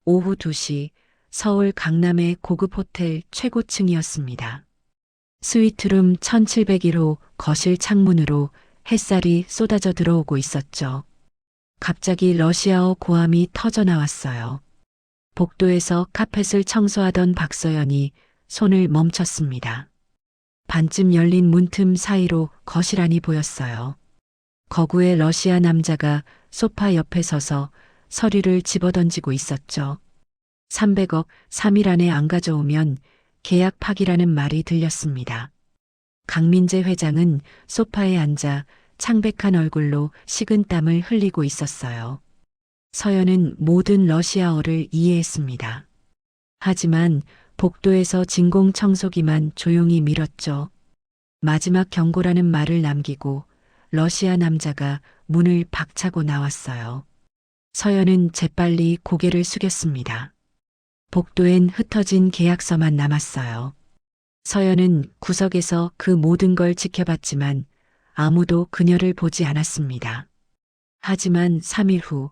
오후 2시 서울 강남의 고급 호텔 최고층이었습니다. 스위트룸 1701호 거실 창문으로 햇살이 쏟아져 들어오고 있었죠. 갑자기 러시아어 고함이 터져 나왔어요. 복도에서 카펫을 청소하던 박서연이 손을 멈췄습니다. 반쯤 열린 문틈 사이로 거실 안이 보였어요. 거구의 러시아 남자가 소파 옆에 서서 서류를 집어던지고 있었죠. 300억 3일 안에 안 가져오면 계약 파기라는 말이 들렸습니다. 강민재 회장은 소파에 앉아 창백한 얼굴로 식은땀을 흘리고 있었어요. 서연은 모든 러시아어를 이해했습니다. 하지만 복도에서 진공 청소기만 조용히 밀었죠. 마지막 경고라는 말을 남기고 러시아 남자가 문을 박차고 나왔어요. 서연은 재빨리 고개를 숙였습니다. 복도엔 흩어진 계약서만 남았어요. 서연은 구석에서 그 모든 걸 지켜봤지만 아무도 그녀를 보지 않았습니다. 하지만 3일 후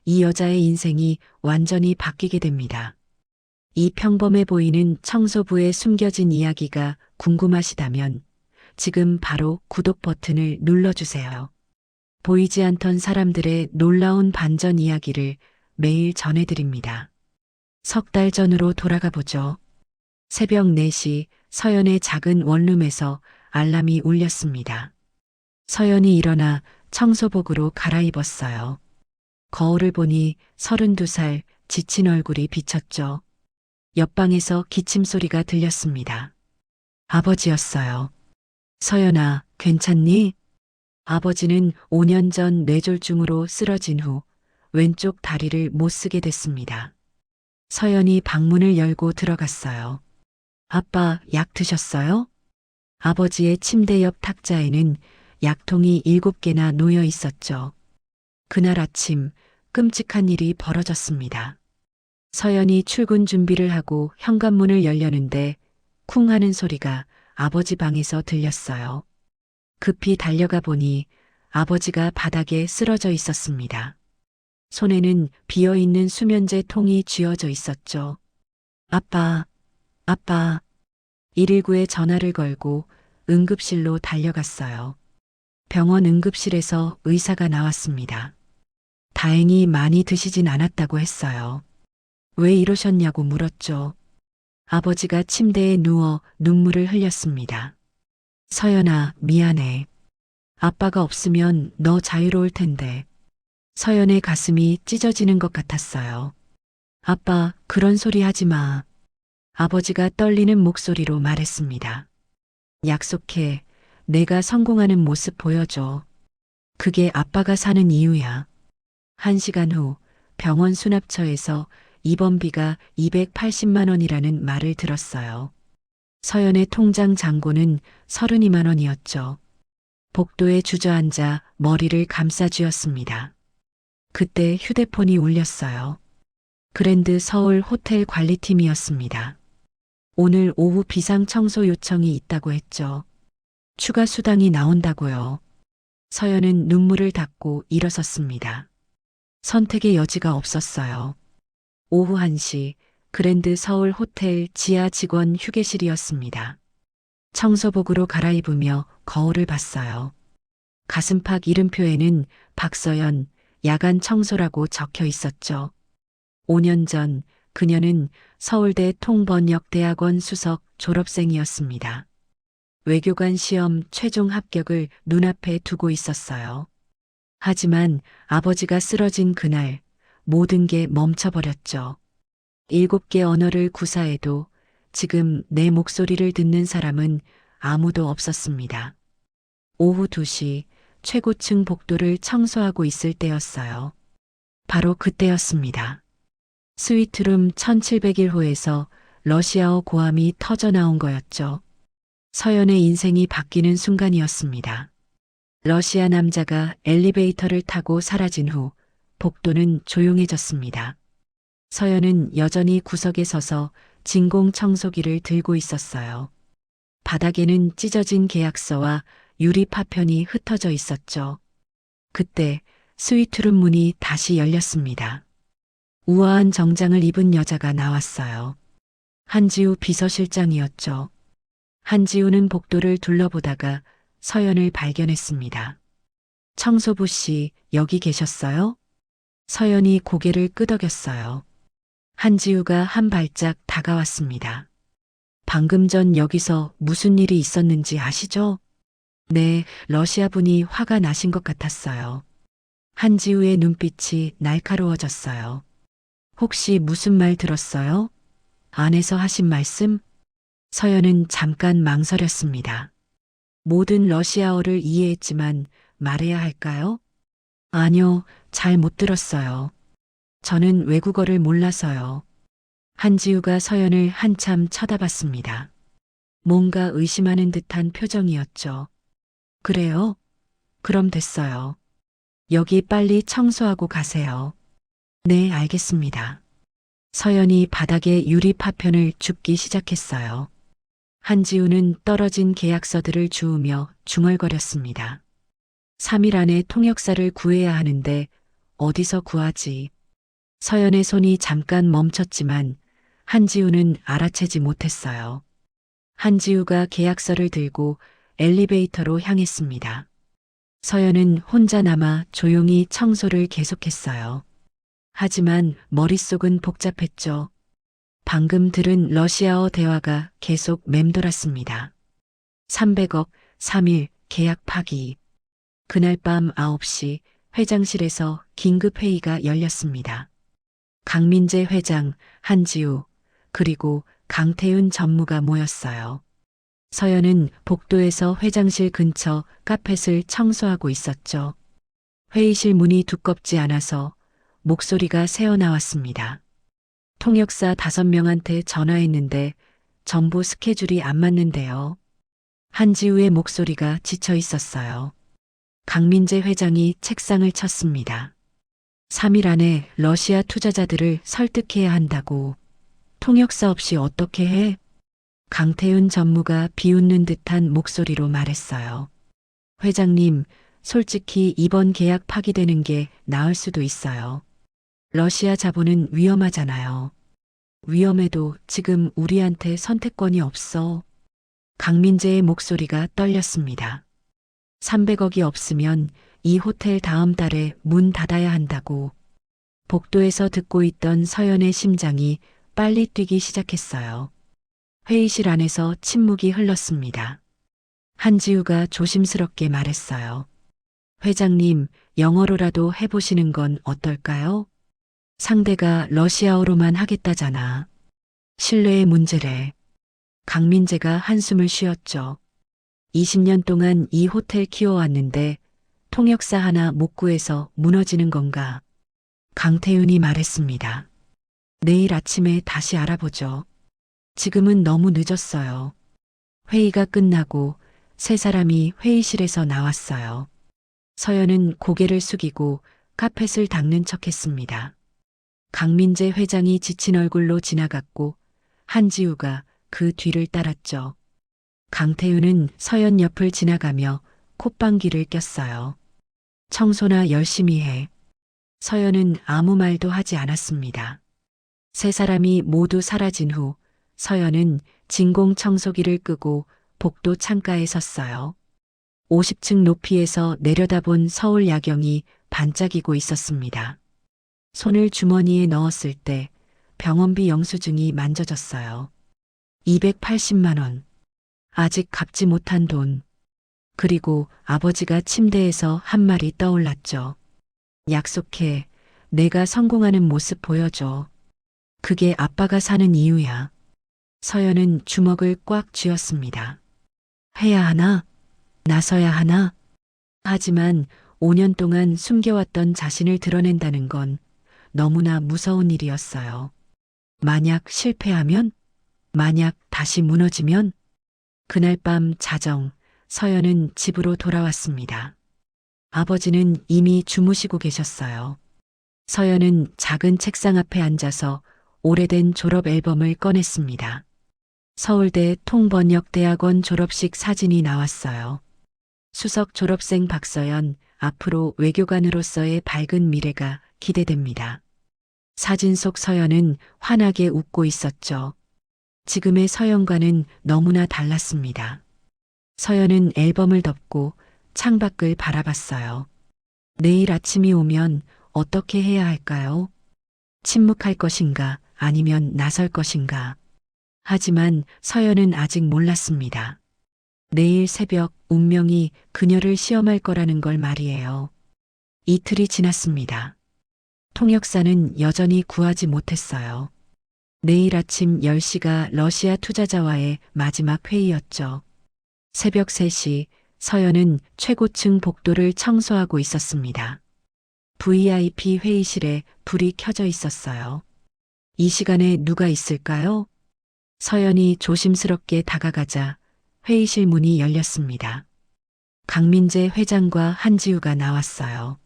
이 여자의 인생이 완전히 바뀌게 됩니다. 이 평범해 보이는 청소부의 숨겨진 이야기가 궁금하시다면 지금 바로 구독 버튼을 눌러주세요. 보이지 않던 사람들의 놀라운 반전 이야기를 매일 전해드립니다. 석 달 전으로 돌아가 보죠. 새벽 4시 서연의 작은 원룸에서 알람이 울렸습니다. 서연이 일어나 청소복으로 갈아입었어요. 거울을 보니 32살 지친 얼굴이 비쳤죠. 옆방에서 기침 소리가 들렸습니다. 아버지였어요. 서연아, 괜찮니? 아버지는 5년 전 뇌졸중으로 쓰러진 후 왼쪽 다리를 못 쓰게 됐습니다. 서연이 방문을 열고 들어갔어요. 아빠, 약 드셨어요? 아버지의 침대 옆 탁자에는 약통이 7개나 놓여 있었죠. 그날 아침 끔찍한 일이 벌어졌습니다. 서연이 출근 준비를 하고 현관문을 열려는데 쿵 하는 소리가 아버지 방에서 들렸어요. 급히 달려가 보니 아버지가 바닥에 쓰러져 있었습니다. 손에는 비어있는 수면제 통이 쥐어져 있었죠. 아빠, 아빠. 119에 전화를 걸고 응급실로 달려갔어요. 병원 응급실에서 의사가 나왔습니다. 다행히 많이 드시진 않았다고 했어요. 왜 이러셨냐고 물었죠. 아버지가 침대에 누워 눈물을 흘렸습니다. 서연아, 미안해. 아빠가 없으면 너 자유로울 텐데. 서연의 가슴이 찢어지는 것 같았어요. 아빠, 그런 소리 하지 마. 아버지가 떨리는 목소리로 말했습니다. 약속해. 내가 성공하는 모습 보여줘. 그게 아빠가 사는 이유야. 1시간 후 병원 수납처에서 입원비가 280만 원이라는 말을 들었어요. 서연의 통장 잔고는 32만 원이었죠. 복도에 주저앉아 머리를 감싸 쥐었습니다. 그때 휴대폰이 울렸어요. 그랜드 서울 호텔 관리팀이었습니다. 오늘 오후 비상 청소 요청이 있다고 했죠. 추가 수당이 나온다고요. 서연은 눈물을 닦고 일어섰습니다. 선택의 여지가 없었어요. 오후 1시 그랜드 서울 호텔 지하 직원 휴게실이었습니다. 청소복으로 갈아입으며 거울을 봤어요. 가슴팍 이름표에는 박서연 야간 청소라고 적혀 있었죠. 5년 전 그녀는 서울대 통번역대학원 수석 졸업생이었습니다. 외교관 시험 최종 합격을 눈앞에 두고 있었어요. 하지만 아버지가 쓰러진 그날 모든 게 멈춰버렸죠. 7개 언어를 구사해도 지금 내 목소리를 듣는 사람은 아무도 없었습니다. 오후 2시 최고층 복도를 청소하고 있을 때였어요. 바로 그때였습니다. 스위트룸 1701호에서 러시아어 고함이 터져 나온 거였죠. 서연의 인생이 바뀌는 순간이었습니다. 러시아 남자가 엘리베이터를 타고 사라진 후 복도는 조용해졌습니다. 서연은 여전히 구석에 서서 진공 청소기를 들고 있었어요. 바닥에는 찢어진 계약서와 유리 파편이 흩어져 있었죠. 그때 스위트룸 문이 다시 열렸습니다. 우아한 정장을 입은 여자가 나왔어요. 한지우 비서실장이었죠. 한지우는 복도를 둘러보다가 서연을 발견했습니다. 청소부 씨, 여기 계셨어요? 서연이 고개를 끄덕였어요. 한지우가 한 발짝 다가왔습니다. 방금 전 여기서 무슨 일이 있었는지 아시죠? 네, 러시아 분이 화가 나신 것 같았어요. 한지우의 눈빛이 날카로워졌어요. 혹시 무슨 말 들었어요? 안에서 하신 말씀? 서연은 잠깐 망설였습니다. 모든 러시아어를 이해했지만 말해야 할까요? 아니요, 잘 못 들었어요. 저는 외국어를 몰라서요. 한지우가 서연을 한참 쳐다봤습니다. 뭔가 의심하는 듯한 표정이었죠. 그래요? 그럼 됐어요. 여기 빨리 청소하고 가세요. 네, 알겠습니다. 서연이 바닥에 유리 파편을 줍기 시작했어요. 한지우는 떨어진 계약서들을 주우며 중얼거렸습니다. 3일 안에 통역사를 구해야 하는데 어디서 구하지? 서연의 손이 잠깐 멈췄지만 한지우는 알아채지 못했어요. 한지우가 계약서를 들고 엘리베이터로 향했습니다. 서연은 혼자 남아 조용히 청소를 계속했어요. 하지만 머릿속은 복잡했죠. 방금 들은 러시아어 대화가 계속 맴돌았습니다. 300억, 3일, 계약 파기. 그날 밤 9시 회장실에서 긴급회의가 열렸습니다. 강민재 회장, 한지우, 그리고 강태윤 전무가 모였어요. 서연은 복도에서 회장실 근처 카펫을 청소하고 있었죠. 회의실 문이 두껍지 않아서 목소리가 새어나왔습니다. 통역사 5명한테 전화했는데 전부 스케줄이 안 맞는데요. 한지우의 목소리가 지쳐 있었어요. 강민재 회장이 책상을 쳤습니다. 3일 안에 러시아 투자자들을 설득해야 한다고. 통역사 없이 어떻게 해? 강태윤 전무가 비웃는 듯한 목소리로 말했어요. 회장님, 솔직히 이번 계약 파기되는 게 나을 수도 있어요. 러시아 자본은 위험하잖아요. 위험해도 지금 우리한테 선택권이 없어. 강민재의 목소리가 떨렸습니다. 300억이 없으면 이 호텔 다음 달에 문 닫아야 한다고. 복도에서 듣고 있던 서연의 심장이 빨리 뛰기 시작했어요. 회의실 안에서 침묵이 흘렀습니다. 한지우가 조심스럽게 말했어요. 회장님, 영어로라도 해보시는 건 어떨까요? 상대가 러시아어로만 하겠다잖아. 신뢰의 문제래. 강민재가 한숨을 쉬었죠. 20년 동안 이 호텔 키워왔는데 통역사 하나 못 구해서 무너지는 건가? 강태윤이 말했습니다. 내일 아침에 다시 알아보죠. 지금은 너무 늦었어요. 회의가 끝나고 세 사람이 회의실에서 나왔어요. 서연은 고개를 숙이고 카펫을 닦는 척했습니다. 강민재 회장이 지친 얼굴로 지나갔고 한지우가 그 뒤를 따랐죠. 강태윤은 서연 옆을 지나가며 콧방귀를 꼈어요. 청소나 열심히 해. 서연은 아무 말도 하지 않았습니다. 세 사람이 모두 사라진 후 서연은 진공 청소기를 끄고 복도 창가에 섰어요. 50층 높이에서 내려다본 서울 야경이 반짝이고 있었습니다. 손을 주머니에 넣었을 때 병원비 영수증이 만져졌어요. 280만 원. 아직 갚지 못한 돈. 그리고 아버지가 침대에서 한 말이 떠올랐죠. 약속해. 내가 성공하는 모습 보여줘. 그게 아빠가 사는 이유야. 서연은 주먹을 꽉 쥐었습니다. 해야 하나? 나서야 하나? 하지만 5년 동안 숨겨왔던 자신을 드러낸다는 건 너무나 무서운 일이었어요. 만약 실패하면? 만약 다시 무너지면? 그날 밤 자정, 서연은 집으로 돌아왔습니다. 아버지는 이미 주무시고 계셨어요. 서연은 작은 책상 앞에 앉아서 오래된 졸업 앨범을 꺼냈습니다. 서울대 통번역대학원 졸업식 사진이 나왔어요. 수석 졸업생 박서연, 앞으로 외교관으로서의 밝은 미래가 기대됩니다. 사진 속 서연은 환하게 웃고 있었죠. 지금의 서연과는 너무나 달랐습니다. 서연은 앨범을 덮고 창밖을 바라봤어요. 내일 아침이 오면 어떻게 해야 할까요? 침묵할 것인가 아니면 나설 것인가. 하지만 서연은 아직 몰랐습니다. 내일 새벽 운명이 그녀를 시험할 거라는 걸 말이에요. 이틀이 지났습니다. 통역사는 여전히 구하지 못했어요. 내일 아침 10시가 러시아 투자자와의 마지막 회의였죠. 새벽 3시 서연은 최고층 복도를 청소하고 있었습니다. VIP 회의실에 불이 켜져 있었어요. 이 시간에 누가 있을까요? 서연이 조심스럽게 다가가자 회의실 문이 열렸습니다. 강민재 회장과 한지우가 나왔어요.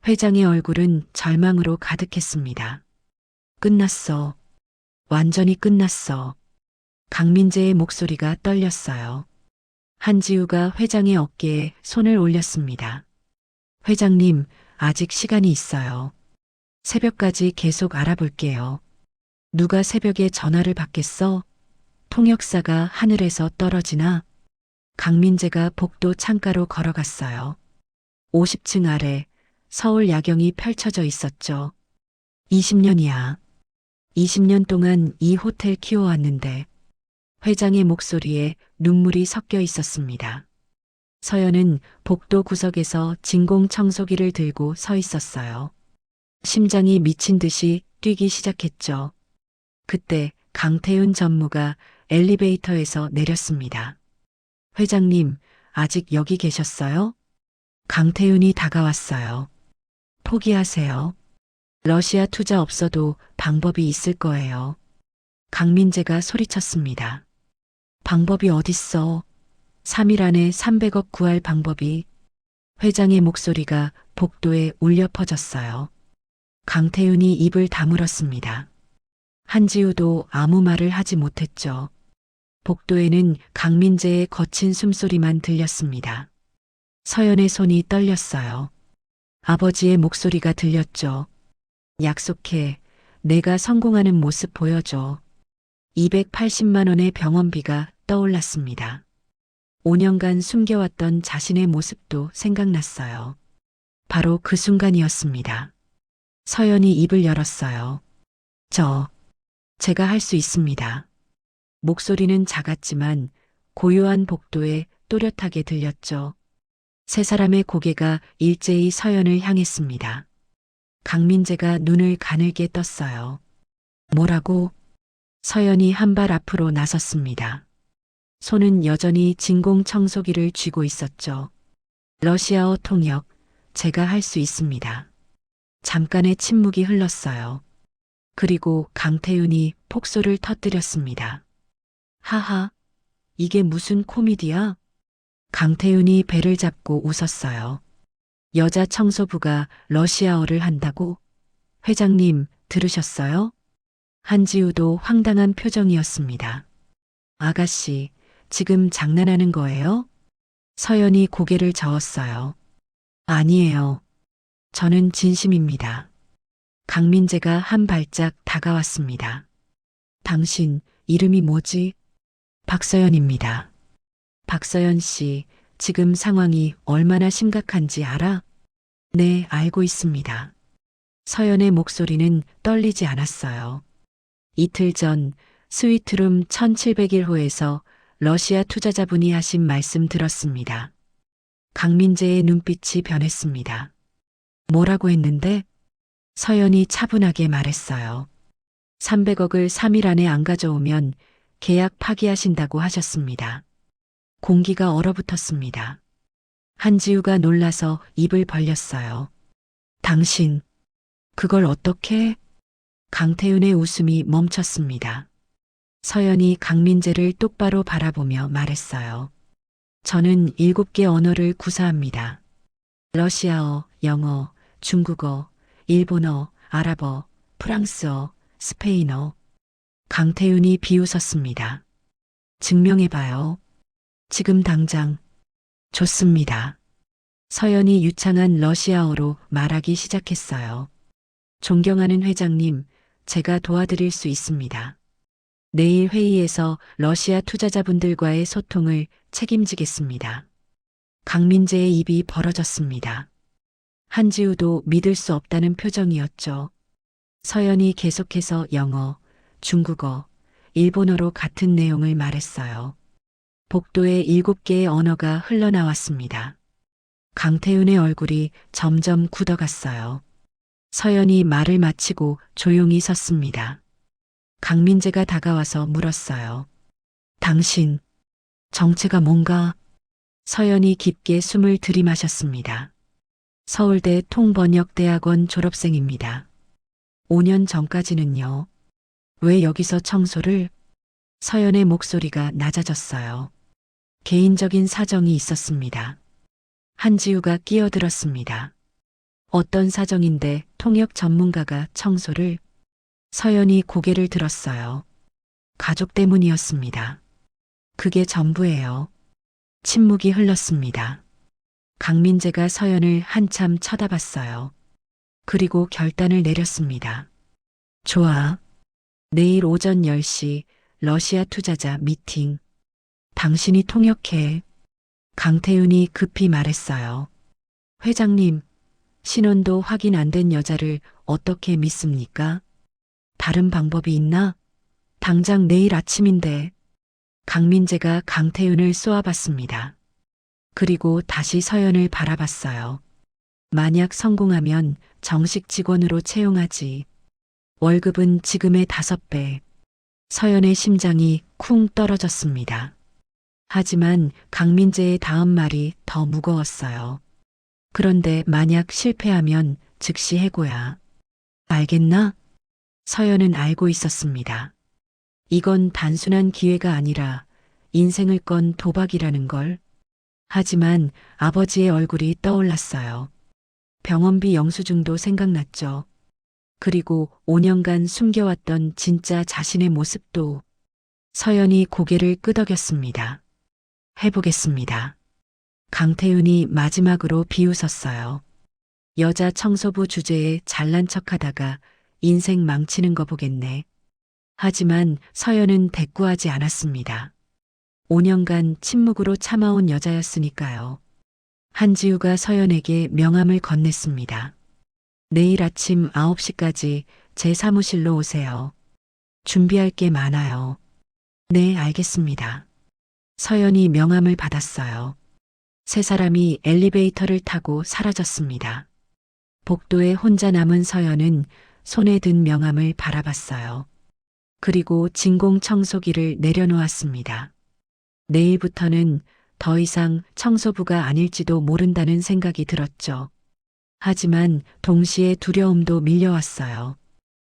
회장의 얼굴은 절망으로 가득했습니다. 끝났어. 완전히 끝났어. 강민재의 목소리가 떨렸어요. 한지우가 회장의 어깨에 손을 올렸습니다. 회장님, 아직 시간이 있어요. 새벽까지 계속 알아볼게요. 누가 새벽에 전화를 받겠어? 통역사가 하늘에서 떨어지나? 강민재가 복도 창가로 걸어갔어요. 50층 아래 서울 야경이 펼쳐져 있었죠. 20년이야. 20년 동안 이 호텔 키워왔는데 회장의 목소리에 눈물이 섞여 있었습니다. 서연은 복도 구석에서 진공 청소기를 들고 서 있었어요. 심장이 미친 듯이 뛰기 시작했죠. 그때 강태윤 전무가 엘리베이터에서 내렸습니다. 회장님, 아직 여기 계셨어요? 강태윤이 다가왔어요. 포기하세요. 러시아 투자 없어도 방법이 있을 거예요. 강민재가 소리쳤습니다. 방법이 어딨어? 3일 안에 300억 구할 방법이. 회장의 목소리가 복도에 울려 퍼졌어요. 강태윤이 입을 다물었습니다. 한지우도 아무 말을 하지 못했죠. 복도에는 강민재의 거친 숨소리만 들렸습니다. 서연의 손이 떨렸어요. 아버지의 목소리가 들렸죠. 약속해. 내가 성공하는 모습 보여줘. 280만 원의 병원비가 떠올랐습니다. 5년간 숨겨왔던 자신의 모습도 생각났어요. 바로 그 순간이었습니다. 서연이 입을 열었어요. 제가 할 수 있습니다. 목소리는 작았지만 고요한 복도에 또렷하게 들렸죠. 세 사람의 고개가 일제히 서연을 향했습니다. 강민재가 눈을 가늘게 떴어요. 뭐라고? 서연이 한 발 앞으로 나섰습니다. 손은 여전히 진공 청소기를 쥐고 있었죠. 러시아어 통역, 제가 할 수 있습니다. 잠깐의 침묵이 흘렀어요. 그리고 강태윤이 폭소를 터뜨렸습니다. 하하, 이게 무슨 코미디야? 강태윤이 배를 잡고 웃었어요. 여자 청소부가 러시아어를 한다고? 회장님, 들으셨어요? 한지우도 황당한 표정이었습니다. 아가씨, 지금 장난하는 거예요? 서연이 고개를 저었어요. 아니에요. 저는 진심입니다. 강민재가 한 발짝 다가왔습니다. 당신 이름이 뭐지? 박서연입니다. 박서연 씨, 지금 상황이 얼마나 심각한지 알아? 네, 알고 있습니다. 서연의 목소리는 떨리지 않았어요. 이틀 전 스위트룸 1701호에서 러시아 투자자분이 하신 말씀 들었습니다. 강민재의 눈빛이 변했습니다. 뭐라고 했는데? 서연이 차분하게 말했어요. 300억을 3일 안에 안 가져오면 계약 파기하신다고 하셨습니다. 공기가 얼어붙었습니다. 한지우가 놀라서 입을 벌렸어요. 당신, 그걸 어떻게? 강태윤의 웃음이 멈췄습니다. 서연이 강민재를 똑바로 바라보며 말했어요. 저는 7개 언어를 구사합니다. 러시아어, 영어, 중국어, 일본어, 아랍어, 프랑스어, 스페인어. 강태윤이 비웃었습니다. 증명해봐요. 지금 당장. 좋습니다. 서연이 유창한 러시아어로 말하기 시작했어요. 존경하는 회장님, 제가 도와드릴 수 있습니다. 내일 회의에서 러시아 투자자분들과의 소통을 책임지겠습니다. 강민재의 입이 벌어졌습니다. 한지우도 믿을 수 없다는 표정이었죠. 서연이 계속해서 영어, 중국어, 일본어로 같은 내용을 말했어요. 복도에 7개의 언어가 흘러나왔습니다. 강태윤의 얼굴이 점점 굳어갔어요. 서연이 말을 마치고 조용히 섰습니다. 강민재가 다가와서 물었어요. 당신, 정체가 뭔가? 서연이 깊게 숨을 들이마셨습니다. 서울대 통번역대학원 졸업생입니다. 5년 전까지는요. 왜 여기서 청소를? 서연의 목소리가 낮아졌어요. 개인적인 사정이 있었습니다. 한지우가 끼어들었습니다. 어떤 사정인데 통역 전문가가 청소를? 서연이 고개를 들었어요. 가족 때문이었습니다. 그게 전부예요. 침묵이 흘렀습니다. 강민재가 서연을 한참 쳐다봤어요. 그리고 결단을 내렸습니다. 좋아. 내일 오전 10시 러시아 투자자 미팅. 당신이 통역해. 강태윤이 급히 말했어요. 회장님, 신원도 확인 안 된 여자를 어떻게 믿습니까? 다른 방법이 있나? 당장 내일 아침인데. 강민재가 강태윤을 쏘아봤습니다. 그리고 다시 서연을 바라봤어요. 만약 성공하면 정식 직원으로 채용하지. 월급은 지금의 5배. 서연의 심장이 쿵 떨어졌습니다. 하지만 강민재의 다음 말이 더 무거웠어요. 그런데 만약 실패하면 즉시 해고야. 알겠나? 서연은 알고 있었습니다. 이건 단순한 기회가 아니라 인생을 건 도박이라는 걸. 하지만 아버지의 얼굴이 떠올랐어요. 병원비 영수증도 생각났죠. 그리고 5년간 숨겨왔던 진짜 자신의 모습도. 서연이 고개를 끄덕였습니다. 해보겠습니다. 강태윤이 마지막으로 비웃었어요. 여자 청소부 주제에 잘난 척하다가 인생 망치는 거 보겠네. 하지만 서연은 대꾸하지 않았습니다. 5년간 침묵으로 참아온 여자였으니까요. 한지우가 서연에게 명함을 건넸습니다. 내일 아침 9시까지 제 사무실로 오세요. 준비할 게 많아요. 네, 알겠습니다. 서연이 명함을 받았어요. 세 사람이 엘리베이터를 타고 사라졌습니다. 복도에 혼자 남은 서연은 손에 든 명함을 바라봤어요. 그리고 진공 청소기를 내려놓았습니다. 내일부터는 더 이상 청소부가 아닐지도 모른다는 생각이 들었죠. 하지만 동시에 두려움도 밀려왔어요.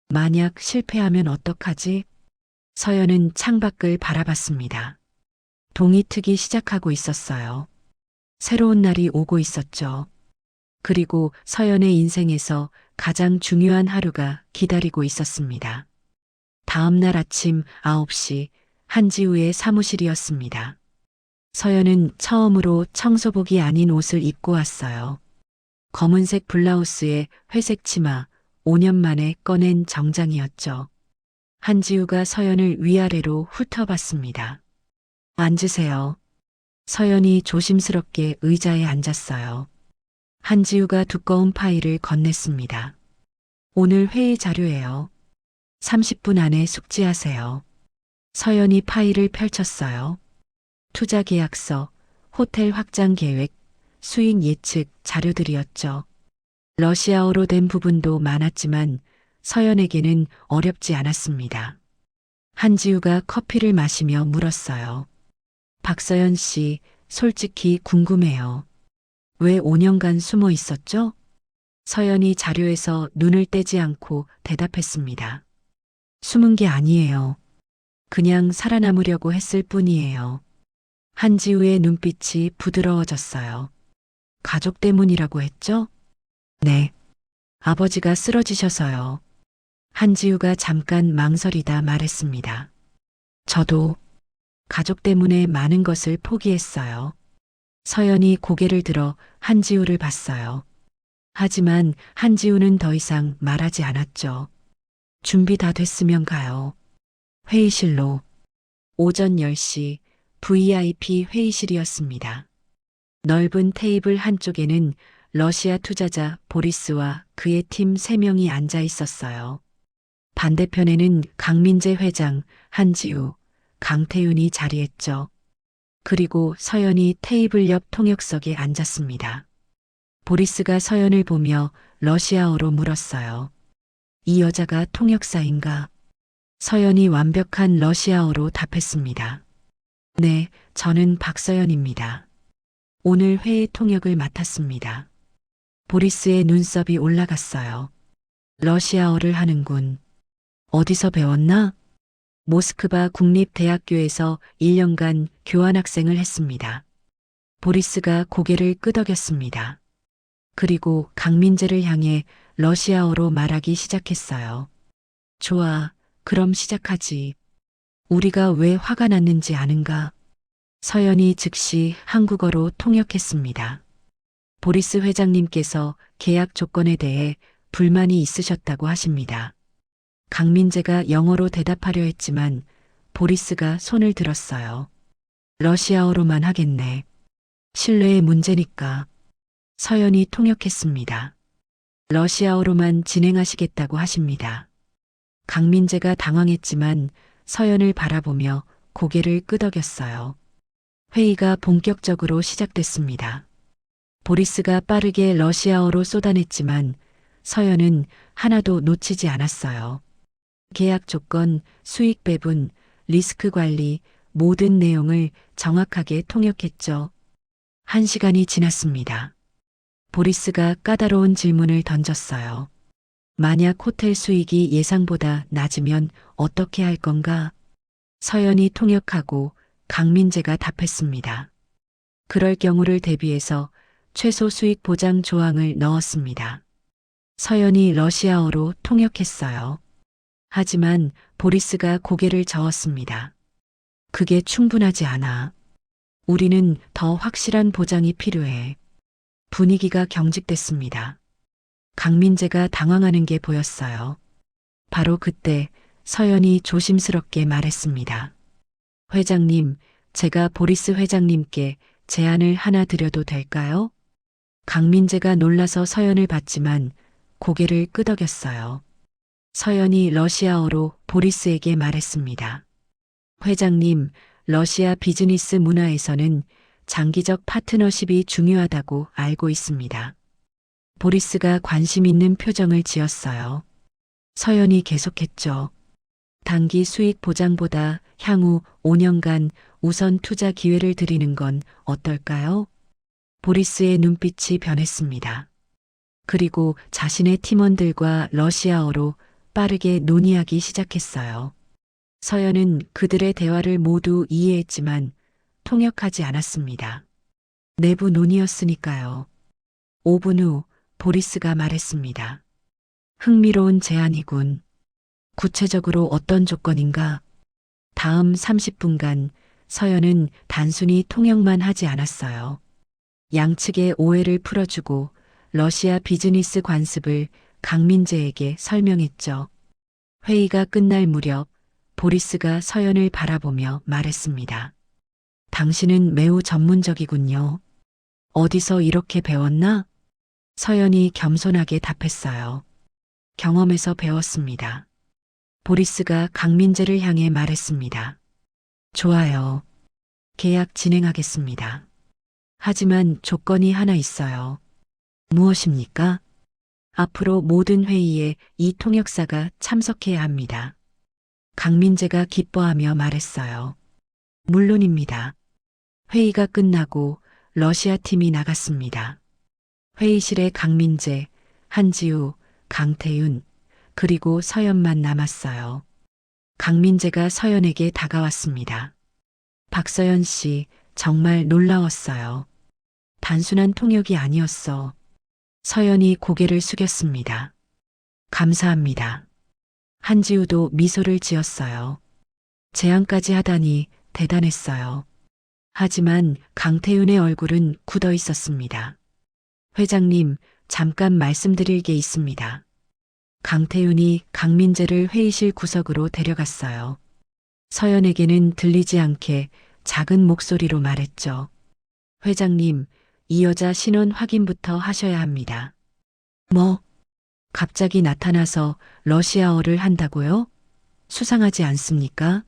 만약 실패하면 어떡하지? 서연은 창밖을 바라봤습니다. 동이 트기 시작하고 있었어요. 새로운 날이 오고 있었죠. 그리고 서연의 인생에서 가장 중요한 하루가 기다리고 있었습니다. 다음 날 아침 9시 한지우의 사무실이었습니다. 서연은 처음으로 청소복이 아닌 옷을 입고 왔어요. 검은색 블라우스에 회색 치마, 5년 만에 꺼낸 정장이었죠. 한지우가 서연을 위아래로 훑어봤습니다. 앉으세요. 서연이 조심스럽게 의자에 앉았어요. 한지우가 두꺼운 파일을 건넸습니다. 오늘 회의 자료예요. 30분 안에 숙지하세요. 서연이 파일을 펼쳤어요. 투자 계약서, 호텔 확장 계획, 수익 예측 자료들이었죠. 러시아어로 된 부분도 많았지만 서연에게는 어렵지 않았습니다. 한지우가 커피를 마시며 물었어요. 박서연 씨, 솔직히 궁금해요. 왜 5년간 숨어 있었죠? 서연이 자료에서 눈을 떼지 않고 대답했습니다. 숨은 게 아니에요. 그냥 살아남으려고 했을 뿐이에요. 한지우의 눈빛이 부드러워졌어요. 가족 때문이라고 했죠? 네. 아버지가 쓰러지셔서요. 한지우가 잠깐 망설이다 말했습니다. 저도 가족 때문에 많은 것을 포기했어요. 서연이 고개를 들어 한지우를 봤어요. 하지만 한지우는 더 이상 말하지 않았죠. 준비 다 됐으면 가요. 회의실로. 오전 10시 VIP 회의실이었습니다. 넓은 테이블 한쪽에는 러시아 투자자 보리스와 그의 팀 3명이 앉아 있었어요. 반대편에는 강민재 회장, 한지우, 강태윤이 자리했죠. 그리고 서연이 테이블 옆 통역석에 앉았습니다. 보리스가 서연을 보며 러시아어로 물었어요. 이 여자가 통역사인가? 서연이 완벽한 러시아어로 답했습니다. 네, 저는 박서연입니다. 오늘 회의 통역을 맡았습니다. 보리스의 눈썹이 올라갔어요. 러시아어를 하는군. 어디서 배웠나? 모스크바 국립대학교에서 1년간 교환학생을 했습니다. 보리스가 고개를 끄덕였습니다. 그리고 강민재를 향해 러시아어로 말하기 시작했어요. 좋아, 그럼 시작하지. 우리가 왜 화가 났는지 아는가? 서연이 즉시 한국어로 통역했습니다. 보리스 회장님께서 계약 조건에 대해 불만이 있으셨다고 하십니다. 강민재가 영어로 대답하려 했지만 보리스가 손을 들었어요. 러시아어로만 하겠네. 신뢰의 문제니까. 서연이 통역했습니다. 러시아어로만 진행하시겠다고 하십니다. 강민재가 당황했지만 서연을 바라보며 고개를 끄덕였어요. 회의가 본격적으로 시작됐습니다. 보리스가 빠르게 러시아어로 쏟아냈지만 서연은 하나도 놓치지 않았어요. 계약 조건, 수익 배분, 리스크 관리, 모든 내용을 정확하게 통역했죠. 1시간이 지났습니다. 보리스가 까다로운 질문을 던졌어요. 만약 호텔 수익이 예상보다 낮으면 어떻게 할 건가? 서연이 통역하고 강민재가 답했습니다. 그럴 경우를 대비해서 최소 수익 보장 조항을 넣었습니다. 서연이 러시아어로 통역했어요. 하지만 보리스가 고개를 저었습니다. 그게 충분하지 않아. 우리는 더 확실한 보장이 필요해. 분위기가 경직됐습니다. 강민재가 당황하는 게 보였어요. 바로 그때 서연이 조심스럽게 말했습니다. 회장님, 제가 보리스 회장님께 제안을 하나 드려도 될까요? 강민재가 놀라서 서연을 봤지만 고개를 끄덕였어요. 서연이 러시아어로 보리스에게 말했습니다. 회장님, 러시아 비즈니스 문화에서는 장기적 파트너십이 중요하다고 알고 있습니다. 보리스가 관심 있는 표정을 지었어요. 서연이 계속했죠. 단기 수익 보장보다 향후 5년간 우선 투자 기회를 드리는 건 어떨까요? 보리스의 눈빛이 변했습니다. 그리고 자신의 팀원들과 러시아어로 빠르게 논의하기 시작했어요. 서연은 그들의 대화를 모두 이해했지만 통역하지 않았습니다. 내부 논의였으니까요. 5분 후 보리스가 말했습니다. 흥미로운 제안이군. 구체적으로 어떤 조건인가? 다음 30분간 서연은 단순히 통역만 하지 않았어요. 양측의 오해를 풀어주고 러시아 비즈니스 관습을 강민재에게 설명했죠. 회의가 끝날 무렵 보리스가 서연을 바라보며 말했습니다. 당신은 매우 전문적이군요. 어디서 이렇게 배웠나? 서연이 겸손하게 답했어요. 경험에서 배웠습니다. 보리스가 강민재를 향해 말했습니다. 좋아요. 계약 진행하겠습니다. 하지만 조건이 하나 있어요. 무엇입니까? 앞으로 모든 회의에 이 통역사가 참석해야 합니다. 강민재가 기뻐하며 말했어요. 물론입니다. 회의가 끝나고 러시아 팀이 나갔습니다. 회의실에 강민재, 한지우, 강태윤, 그리고 서연만 남았어요. 강민재가 서연에게 다가왔습니다. 박서연 씨, 정말 놀라웠어요. 단순한 통역이 아니었어. 서연이 고개를 숙였습니다. 감사합니다. 한지우도 미소를 지었어요. 제안까지 하다니 대단했어요. 하지만 강태윤의 얼굴은 굳어 있었습니다. 회장님, 잠깐 말씀드릴 게 있습니다. 강태윤이 강민재를 회의실 구석으로 데려갔어요. 서연에게는 들리지 않게 작은 목소리로 말했죠. 회장님, 이 여자 신원 확인부터 하셔야 합니다. 뭐? 갑자기 나타나서 러시아어를 한다고요? 수상하지 않습니까?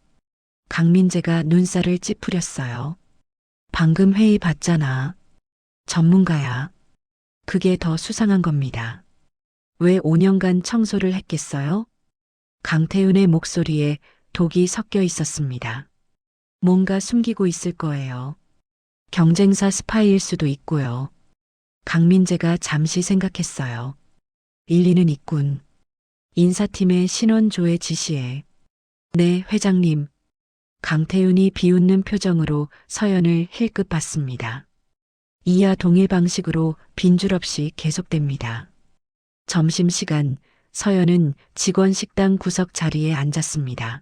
강민재가 눈살을 찌푸렸어요. 방금 회의 봤잖아. 전문가야. 그게 더 수상한 겁니다. 왜 5년간 청소를 했겠어요? 강태윤의 목소리에 독이 섞여 있었습니다. 뭔가 숨기고 있을 거예요. 경쟁사 스파이일 수도 있고요. 강민재가 잠시 생각했어요. 일리는 있군. 인사팀의 신원조의 지시에. 네, 회장님. 강태윤이 비웃는 표정으로 서연을 힐끗 봤습니다. 이하 동일 방식으로 빈줄 없이 계속됩니다. 점심시간 서연은 직원 식당 구석 자리에 앉았습니다.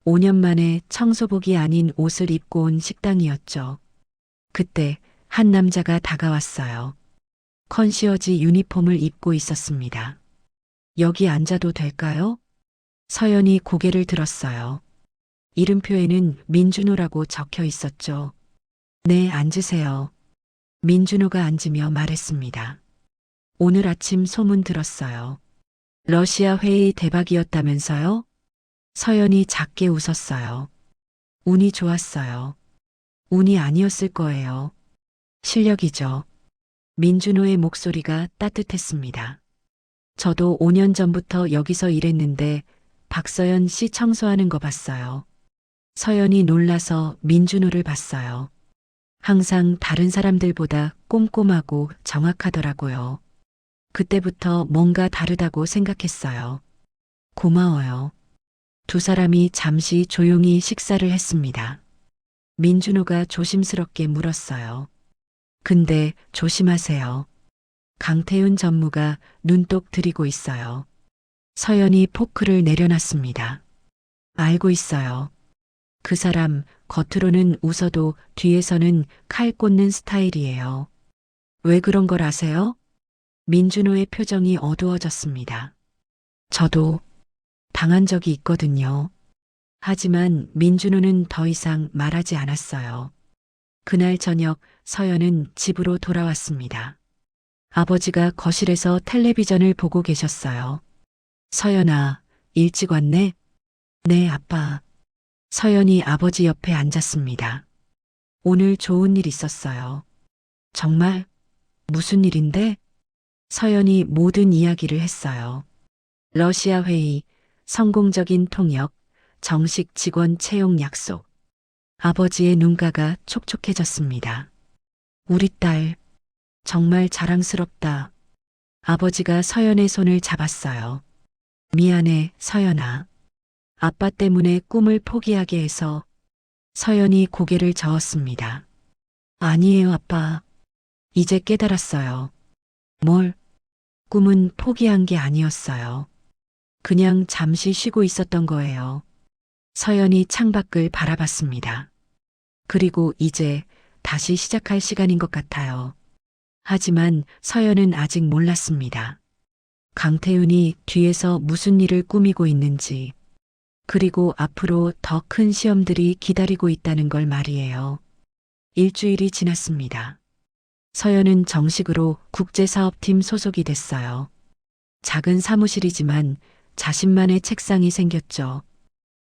5년 만에 청소복이 아닌 옷을 입고 온 식당이었죠. 그때 한 남자가 다가왔어요. 컨시어지 유니폼을 입고 있었습니다. 여기 앉아도 될까요? 서연이 고개를 들었어요. 이름표에는 민준호라고 적혀 있었죠. 네, 앉으세요. 민준호가 앉으며 말했습니다. 오늘 아침 소문 들었어요. 러시아 회의 대박이었다면서요? 서연이 작게 웃었어요. 운이 좋았어요. 운이 아니었을 거예요. 실력이죠. 민준호의 목소리가 따뜻했습니다. 저도 5년 전부터 여기서 일했는데 박서연 씨 청소하는 거 봤어요. 서연이 놀라서 민준호를 봤어요. 항상 다른 사람들보다 꼼꼼하고 정확하더라고요. 그때부터 뭔가 다르다고 생각했어요. 고마워요. 두 사람이 잠시 조용히 식사를 했습니다. 민준호가 조심스럽게 물었어요. 근데 조심하세요. 강태윤 전무가 눈독 들이고 있어요. 서연이 포크를 내려놨습니다. 알고 있어요. 그 사람 겉으로는 웃어도 뒤에서는 칼 꽂는 스타일이에요. 왜 그런 걸 아세요? 민준호의 표정이 어두워졌습니다. 저도 당한 적이 있거든요. 하지만 민준호는 더 이상 말하지 않았어요. 그날 저녁 서연은 집으로 돌아왔습니다. 아버지가 거실에서 텔레비전을 보고 계셨어요. 서연아, 일찍 왔네? 네, 아빠. 서연이 아버지 옆에 앉았습니다. 오늘 좋은 일 있었어요. 정말? 무슨 일인데? 서연이 모든 이야기를 했어요. 러시아 회의, 성공적인 통역, 정식 직원 채용 약속. 아버지의 눈가가 촉촉해졌습니다. 우리 딸, 정말 자랑스럽다. 아버지가 서연의 손을 잡았어요. 미안해, 서연아. 아빠 때문에 꿈을 포기하게 해서. 서연이 고개를 저었습니다. 아니에요, 아빠. 이제 깨달았어요. 뭘? 꿈은 포기한 게 아니었어요. 그냥 잠시 쉬고 있었던 거예요. 서연이 창밖을 바라봤습니다. 그리고 이제 다시 시작할 시간인 것 같아요. 하지만 서연은 아직 몰랐습니다. 강태윤이 뒤에서 무슨 일을 꾸미고 있는지, 그리고 앞으로 더 큰 시험들이 기다리고 있다는 걸 말이에요. 일주일이 지났습니다. 서연은 정식으로 국제사업팀 소속이 됐어요. 작은 사무실이지만 자신만의 책상이 생겼죠.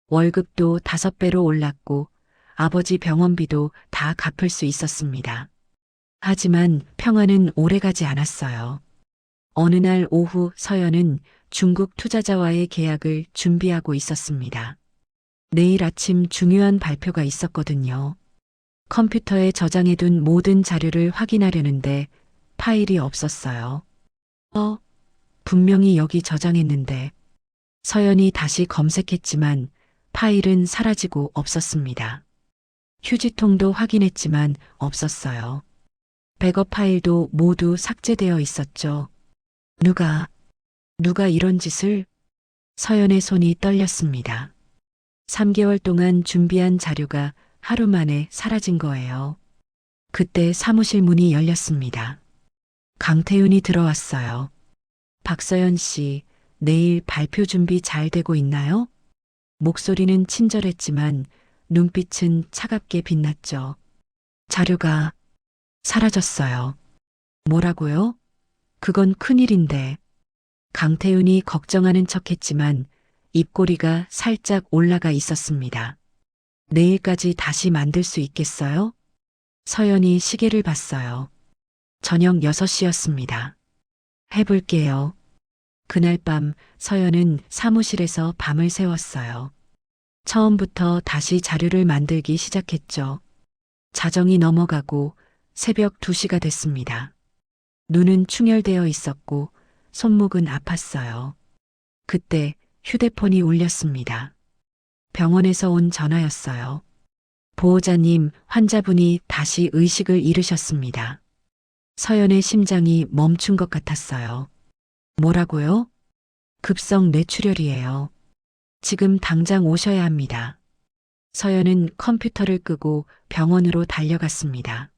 월급도 5배로 올랐고 아버지 병원비도 다 갚을 수 있었습니다. 하지만 평화는 오래가지 않았어요. 어느 날 오후 서연은 중국 투자자와의 계약을 준비하고 있었습니다. 내일 아침 중요한 발표가 있었거든요. 컴퓨터에 저장해둔 모든 자료를 확인하려는데 파일이 없었어요. 분명히 여기 저장했는데. 서연이 다시 검색했지만 파일은 사라지고 없었습니다. 휴지통도 확인했지만 없었어요. 백업 파일도 모두 삭제되어 있었죠. 누가 이런 짓을? 서연의 손이 떨렸습니다. 3개월 동안 준비한 자료가 하루 만에 사라진 거예요. 그때 사무실 문이 열렸습니다. 강태윤이 들어왔어요. 박서연 씨, 내일 발표 준비 잘 되고 있나요? 목소리는 친절했지만 눈빛은 차갑게 빛났죠. 자료가 사라졌어요. 뭐라고요? 그건 큰일인데. 강태윤이 걱정하는 척했지만 입꼬리가 살짝 올라가 있었습니다. 내일까지 다시 만들 수 있겠어요? 서연이 시계를 봤어요. 저녁 6시였습니다. 해볼게요. 그날 밤 서연은 사무실에서 밤을 새웠어요. 처음부터 다시 자료를 만들기 시작했죠. 자정이 넘어가고 새벽 2시가 됐습니다. 눈은 충혈되어 있었고 손목은 아팠어요. 그때 휴대폰이 울렸습니다. 병원에서 온 전화였어요. 보호자님, 환자분이 다시 의식을 잃으셨습니다. 서연의 심장이 멈춘 것 같았어요. 뭐라고요? 급성 뇌출혈이에요. 지금 당장 오셔야 합니다. 서연은 컴퓨터를 끄고 병원으로 달려갔습니다.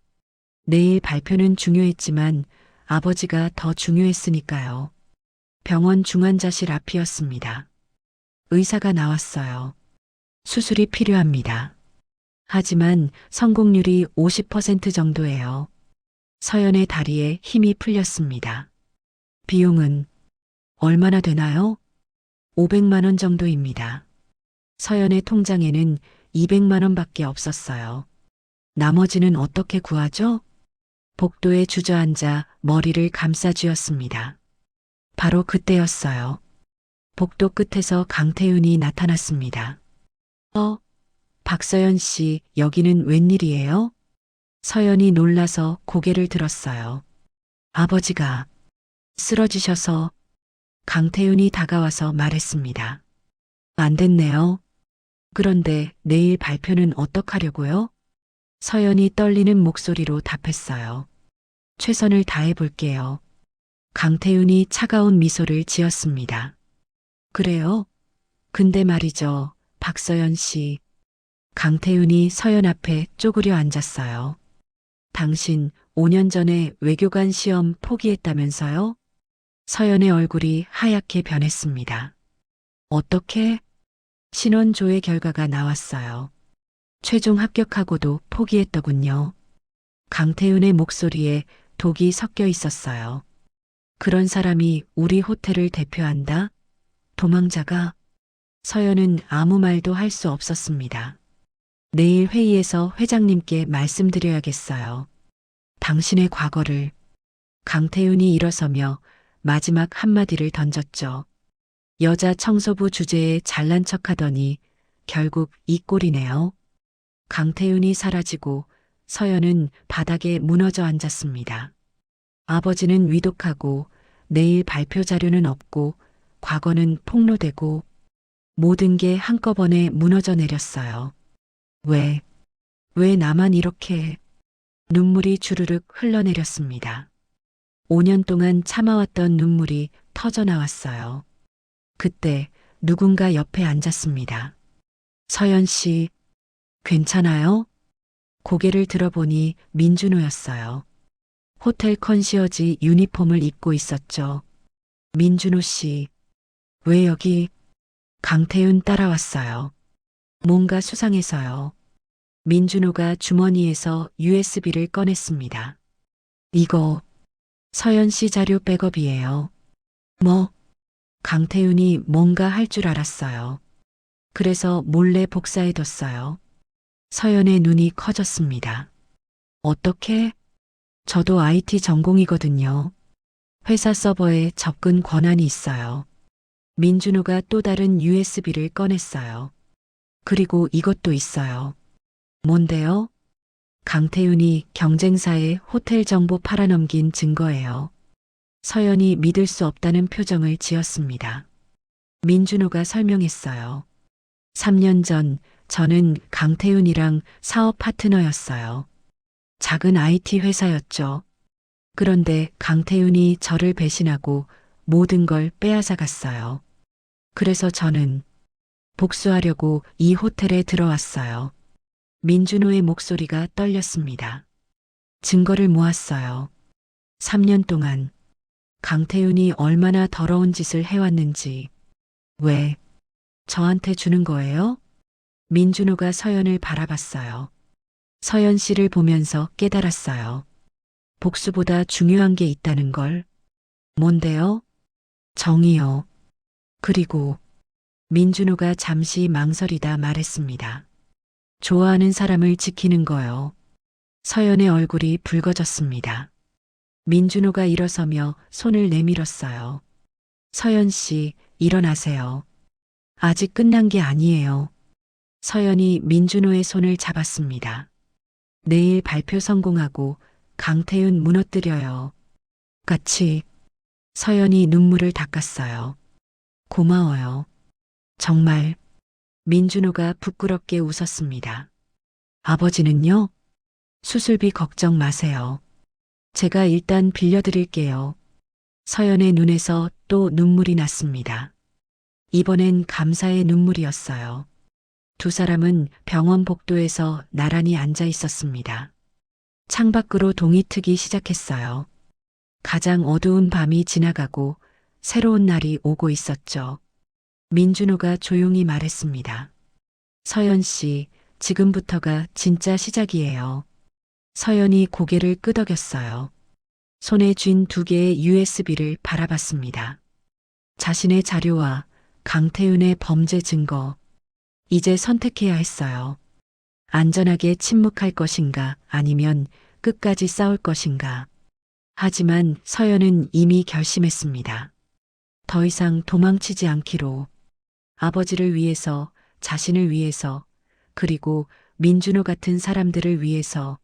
내일 발표는 중요했지만 아버지가 더 중요했으니까요. 병원 중환자실 앞이었습니다. 의사가 나왔어요. 수술이 필요합니다. 하지만 성공률이 50% 정도예요. 서연의 다리에 힘이 풀렸습니다. 비용은 얼마나 되나요? 500만 원 정도입니다. 서연의 통장에는 200만 원밖에 없었어요. 나머지는 어떻게 구하죠? 복도에 주저앉아 머리를 감싸쥐었습니다. 바로 그때였어요. 복도 끝에서 강태윤이 나타났습니다. 박서연 씨, 여기는 웬일이에요? 서연이 놀라서 고개를 들었어요. 아버지가 쓰러지셔서. 강태윤이 다가와서 말했습니다. 안 됐네요. 그런데 내일 발표는 어떡하려고요? 서연이 떨리는 목소리로 답했어요. 최선을 다해 볼게요. 강태윤이 차가운 미소를 지었습니다. 그래요? 근데 말이죠, 박서연 씨. 강태윤이 서연 앞에 쪼그려 앉았어요. 당신 5년 전에 외교관 시험 포기했다면서요? 서연의 얼굴이 하얗게 변했습니다. 어떻게? 신원 조회 결과가 나왔어요. 최종 합격하고도 포기했더군요. 강태윤의 목소리에 독이 섞여 있었어요. 그런 사람이 우리 호텔을 대표한다? 도망자가? 서연은 아무 말도 할 수 없었습니다. 내일 회의에서 회장님께 말씀드려야겠어요. 당신의 과거를. 강태윤이 일어서며 마지막 한마디를 던졌죠. 여자 청소부 주제에 잘난 척하더니 결국 이 꼴이네요. 강태윤이 사라지고 서연은 바닥에 무너져 앉았습니다. 아버지는 위독하고 내일 발표 자료는 없고 과거는 폭로되고 모든 게 한꺼번에 무너져 내렸어요. 왜 나만 이렇게. 눈물이 주르륵 흘러내렸습니다. 5년 동안 참아왔던 눈물이 터져 나왔어요. 그때 누군가 옆에 앉았습니다. 서연 씨, 괜찮아요? 고개를 들어보니 민준호였어요. 호텔 컨시어지 유니폼을 입고 있었죠. 민준호 씨, 왜 여기? 강태윤 따라왔어요. 뭔가 수상해서요. 민준호가 주머니에서 USB를 꺼냈습니다. 이거 서연 씨 자료 백업이에요. 뭐? 강태윤이 뭔가 할 줄 알았어요. 그래서 몰래 복사해뒀어요. 서연의 눈이 커졌습니다. 어떻게? 저도 IT 전공이거든요. 회사 서버에 접근 권한이 있어요. 민준호가 또 다른 USB를 꺼냈어요. 그리고 이것도 있어요. 뭔데요? 강태윤이 경쟁사에 호텔 정보 팔아넘긴 증거예요. 서연이 믿을 수 없다는 표정을 지었습니다. 민준호가 설명했어요. 3년 전 저는 강태윤이랑 사업 파트너였어요. 작은 IT 회사였죠. 그런데 강태윤이 저를 배신하고 모든 걸 빼앗아 갔어요. 그래서 저는 복수하려고 이 호텔에 들어왔어요. 민준호의 목소리가 떨렸습니다. 증거를 모았어요. 3년 동안 강태윤이 얼마나 더러운 짓을 해왔는지 왜 저한테 주는 거예요? 민준호가 서연을 바라봤어요. 서연 씨를 보면서 깨달았어요. 복수보다 중요한 게 있다는 걸. 뭔데요? 정의요. 그리고 민준호가 잠시 망설이다 말했습니다. 좋아하는 사람을 지키는 거요. 서연의 얼굴이 붉어졌습니다. 민준호가 일어서며 손을 내밀었어요. 서연 씨, 일어나세요. 아직 끝난 게 아니에요. 서연이 민준호의 손을 잡았습니다. 내일 발표 성공하고 강태윤 무너뜨려요. 같이 서연이 눈물을 닦았어요. 고마워요. 정말 민준호가 부끄럽게 웃었습니다. 아버지는요? 수술비 걱정 마세요. 제가 일단 빌려드릴게요. 서연의 눈에서 또 눈물이 났습니다. 이번엔 감사의 눈물이었어요. 두 사람은 병원 복도에서 나란히 앉아 있었습니다. 창밖으로 동이 트기 시작했어요. 가장 어두운 밤이 지나가고 새로운 날이 오고 있었죠. 민준호가 조용히 말했습니다. 서연 씨, 지금부터가 진짜 시작이에요. 서연이 고개를 끄덕였어요. 손에 쥔 2개의 USB를 바라봤습니다. 자신의 자료와 강태윤의 범죄 증거. 이제 선택해야 했어요. 안전하게 침묵할 것인가 아니면 끝까지 싸울 것인가. 하지만 서연은 이미 결심했습니다. 더 이상 도망치지 않기로. 아버지를 위해서, 자신을 위해서, 그리고 민준호 같은 사람들을 위해서.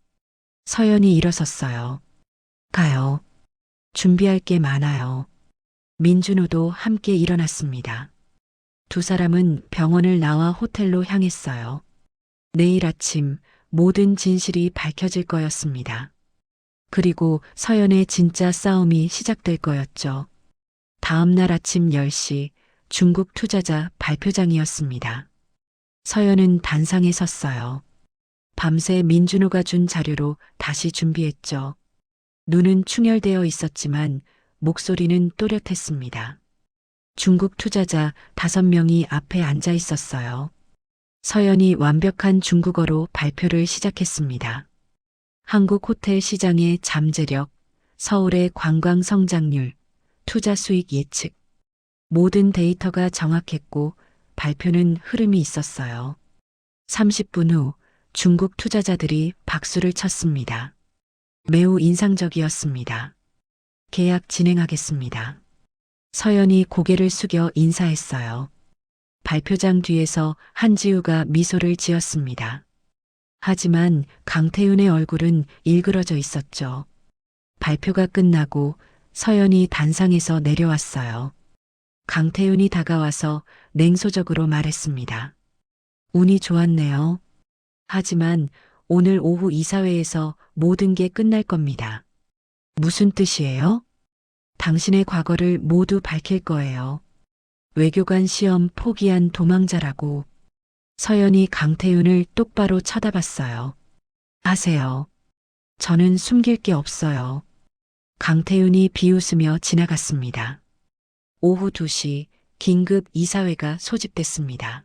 서연이 일어섰어요. 가요. 준비할 게 많아요. 민준호도 함께 일어났습니다. 두 사람은 병원을 나와 호텔로 향했어요. 내일 아침 모든 진실이 밝혀질 거였습니다. 그리고 서연의 진짜 싸움이 시작될 거였죠. 다음 날 아침 10시 중국 투자자 발표장이었습니다. 서연은 단상에 섰어요. 밤새 민준호가 준 자료로 다시 준비했죠. 눈은 충혈되어 있었지만 목소리는 또렷했습니다. 중국 투자자 5명이 앞에 앉아 있었어요. 서연이 완벽한 중국어로 발표를 시작했습니다. 한국 호텔 시장의 잠재력, 서울의 관광 성장률, 투자 수익 예측. 모든 데이터가 정확했고 발표는 흐름이 있었어요. 30분 후 중국 투자자들이 박수를 쳤습니다. 매우 인상적이었습니다. 계약 진행하겠습니다. 서연이 고개를 숙여 인사했어요. 발표장 뒤에서 한지우가 미소를 지었습니다. 하지만 강태윤의 얼굴은 일그러져 있었죠. 발표가 끝나고 서연이 단상에서 내려왔어요. 강태윤이 다가와서 냉소적으로 말했습니다. 운이 좋았네요. 하지만 오늘 오후 이사회에서 모든 게 끝날 겁니다. 무슨 뜻이에요? 당신의 과거를 모두 밝힐 거예요. 외교관 시험 포기한 도망자라고. 서연이 강태윤을 똑바로 쳐다봤어요. 아세요. 저는 숨길 게 없어요. 강태윤이 비웃으며 지나갔습니다. 오후 2시 긴급 이사회가 소집됐습니다.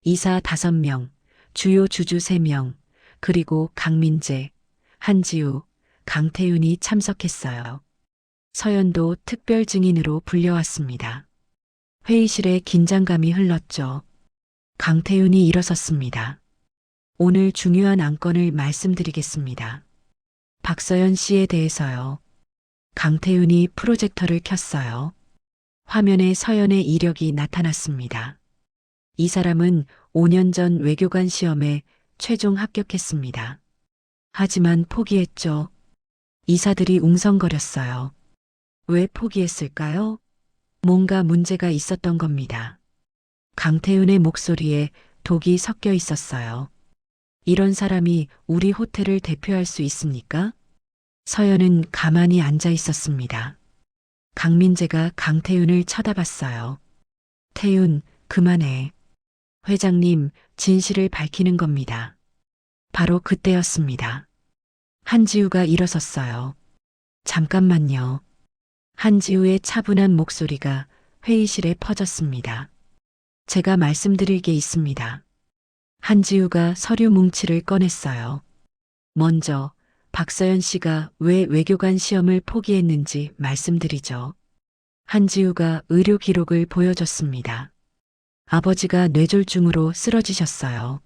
이사 5명, 주요 주주 3명, 그리고 강민재, 한지우, 강태윤이 참석했어요. 서연도 특별 증인으로 불려왔습니다. 회의실에 긴장감이 흘렀죠. 강태윤이 일어섰습니다. 오늘 중요한 안건을 말씀드리겠습니다. 박서연 씨에 대해서요. 강태윤이 프로젝터를 켰어요. 화면에 서연의 이력이 나타났습니다. 이 사람은 5년 전 외교관 시험에 최종 합격했습니다. 하지만 포기했죠. 이사들이 웅성거렸어요. 왜 포기했을까요? 뭔가 문제가 있었던 겁니다. 강태윤의 목소리에 독이 섞여 있었어요. 이런 사람이 우리 호텔을 대표할 수 있습니까? 서연은 가만히 앉아 있었습니다. 강민재가 강태윤을 쳐다봤어요. 태윤, 그만해. 회장님, 진실을 밝히는 겁니다. 바로 그때였습니다. 한지우가 일어섰어요. 잠깐만요. 한지우의 차분한 목소리가 회의실에 퍼졌습니다. 제가 말씀드릴 게 있습니다. 한지우가 서류 뭉치를 꺼냈어요. 먼저 박서연 씨가 왜 외교관 시험을 포기했는지 말씀드리죠. 한지우가 의료 기록을 보여줬습니다. 아버지가 뇌졸중으로 쓰러지셨어요.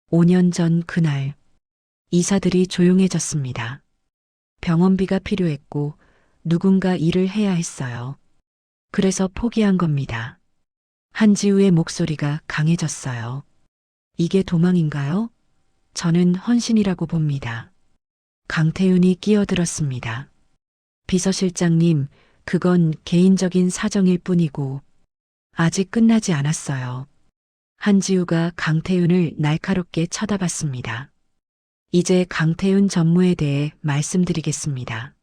5년 전 그날 의사들이 조용해졌습니다. 병원비가 필요했고 누군가 일을 해야 했어요. 그래서 포기한 겁니다. 한지우의 목소리가 강해졌어요. 이게 도망인가요? 저는 헌신이라고 봅니다. 강태윤이 끼어들었습니다. 비서실장님, 그건 개인적인 사정일 뿐이고 아직 끝나지 않았어요. 한지우가 강태윤을 날카롭게 쳐다봤습니다. 이제 강태윤 전무에 대해 말씀드리겠습니다.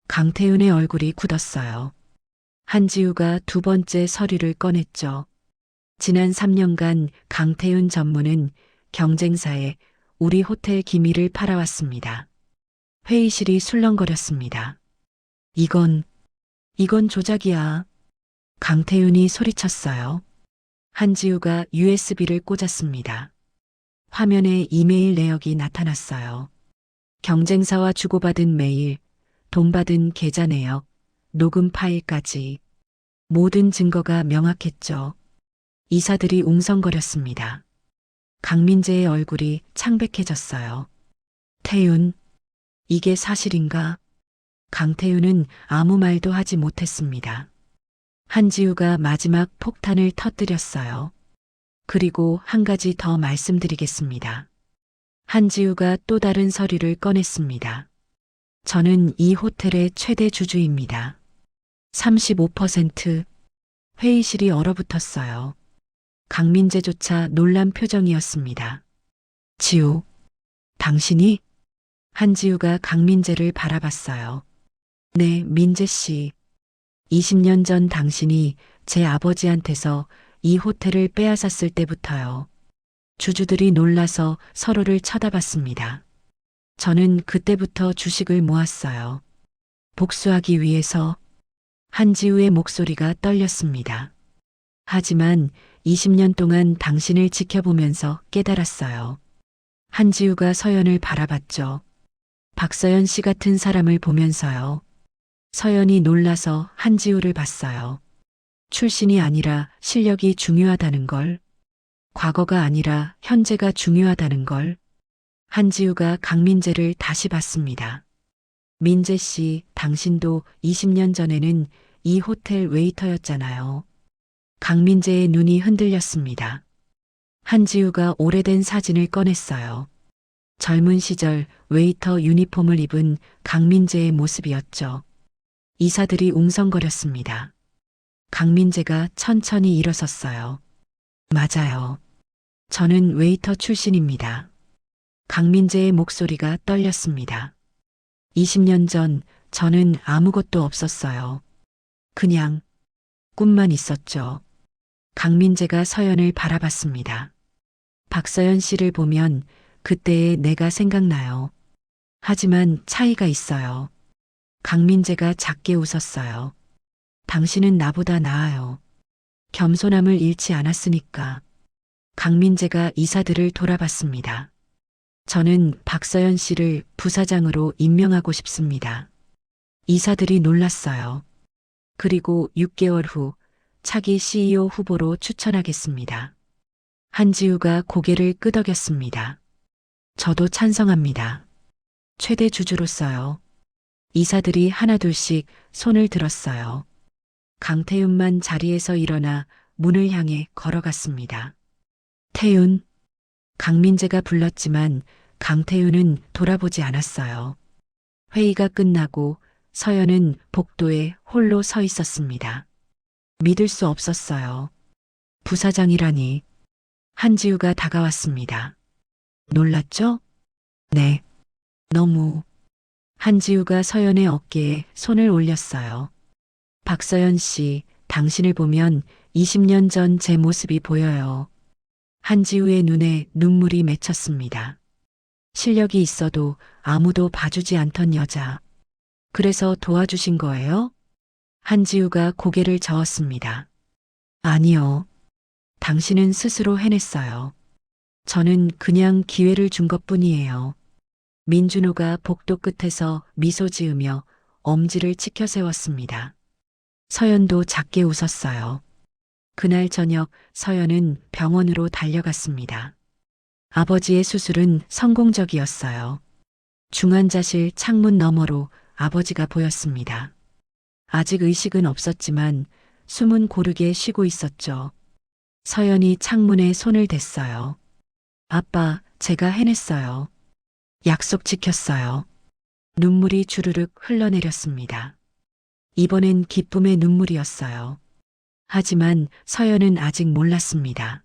강태윤의 얼굴이 굳었어요. 한지우가 두 번째 서류를 꺼냈죠. 지난 3년간 강태윤 전무는 경쟁사에 우리 호텔 기밀을 팔아왔습니다. 회의실이 술렁거렸습니다. 이건 조작이야. 강태윤이 소리쳤어요. 한지우가 USB를 꽂았습니다. 화면에 이메일 내역이 나타났어요. 경쟁사와 주고받은 메일, 돈 받은 계좌 내역, 녹음 파일까지 모든 증거가 명확했죠. 이사들이 웅성거렸습니다. 강민재의 얼굴이 창백해졌어요. 태윤, 이게 사실인가? 강태윤은 아무 말도 하지 못했습니다. 한지우가 마지막 폭탄을 터뜨렸어요. 그리고 한 가지 더 말씀드리겠습니다. 한지우가 또 다른 서류를 꺼냈습니다. 저는 이 호텔의 최대 주주입니다. 35%. 회의실이 얼어붙었어요. 강민재조차 놀란 표정이었습니다. 지우, 당신이? 한지우가 강민재를 바라봤어요. 네, 민재 씨. 20년 전 당신이 제 아버지한테서 이 호텔을 빼앗았을 때부터요. 주주들이 놀라서 서로를 쳐다봤습니다. 저는 그때부터 주식을 모았어요. 복수하기 위해서. 한지우의 목소리가 떨렸습니다. 하지만 20년 동안 당신을 지켜보면서 깨달았어요. 한지우가 서연을 바라봤죠. 박서연 씨 같은 사람을 보면서요. 서연이 놀라서 한지우를 봤어요. 출신이 아니라 실력이 중요하다는 걸. 과거가 아니라 현재가 중요하다는 걸. 한지우가 강민재를 다시 봤습니다. 민재 씨, 당신도 20년 전에는 이 호텔 웨이터였잖아요. 강민재의 눈이 흔들렸습니다. 한지우가 오래된 사진을 꺼냈어요. 젊은 시절 웨이터 유니폼을 입은 강민재의 모습이었죠. 이사들이 웅성거렸습니다. 강민재가 천천히 일어섰어요. 맞아요. 저는 웨이터 출신입니다. 강민재의 목소리가 떨렸습니다. 20년 전 저는 아무것도 없었어요. 그냥 꿈만 있었죠. 강민재가 서연을 바라봤습니다. 박서연 씨를 보면 그때의 내가 생각나요. 하지만 차이가 있어요. 강민재가 작게 웃었어요. 당신은 나보다 나아요. 겸손함을 잃지 않았으니까. 강민재가 이사들을 돌아봤습니다. 저는 박서연 씨를 부사장으로 임명하고 싶습니다. 이사들이 놀랐어요. 그리고 6개월 후 차기 CEO 후보로 추천하겠습니다. 한지우가 고개를 끄덕였습니다. 저도 찬성합니다. 최대 주주로서요. 이사들이 하나둘씩 손을 들었어요. 강태윤만 자리에서 일어나 문을 향해 걸어갔습니다. 태윤. 강민재가 불렀지만 강태윤은 돌아보지 않았어요. 회의가 끝나고 서연은 복도에 홀로 서 있었습니다. 믿을 수 없었어요. 부사장이라니. 한지우가 다가왔습니다. 놀랐죠? 네. 너무. 한지우가 서연의 어깨에 손을 올렸어요. 박서연 씨, 당신을 보면 20년 전 제 모습이 보여요. 한지우의 눈에 눈물이 맺혔습니다. 실력이 있어도 아무도 봐주지 않던 여자. 그래서 도와주신 거예요? 한지우가 고개를 저었습니다. 아니요. 당신은 스스로 해냈어요. 저는 그냥 기회를 준 것뿐이에요. 민준호가 복도 끝에서 미소 지으며 엄지를 치켜 세웠습니다. 서연도 작게 웃었어요. 그날 저녁 서연은 병원으로 달려갔습니다. 아버지의 수술은 성공적이었어요. 중환자실 창문 너머로 아버지가 보였습니다. 아직 의식은 없었지만 숨은 고르게 쉬고 있었죠. 서연이 창문에 손을 댔어요. 아빠, 제가 해냈어요. 약속 지켰어요. 눈물이 주르륵 흘러내렸습니다. 이번엔 기쁨의 눈물이었어요. 하지만 서연은 아직 몰랐습니다.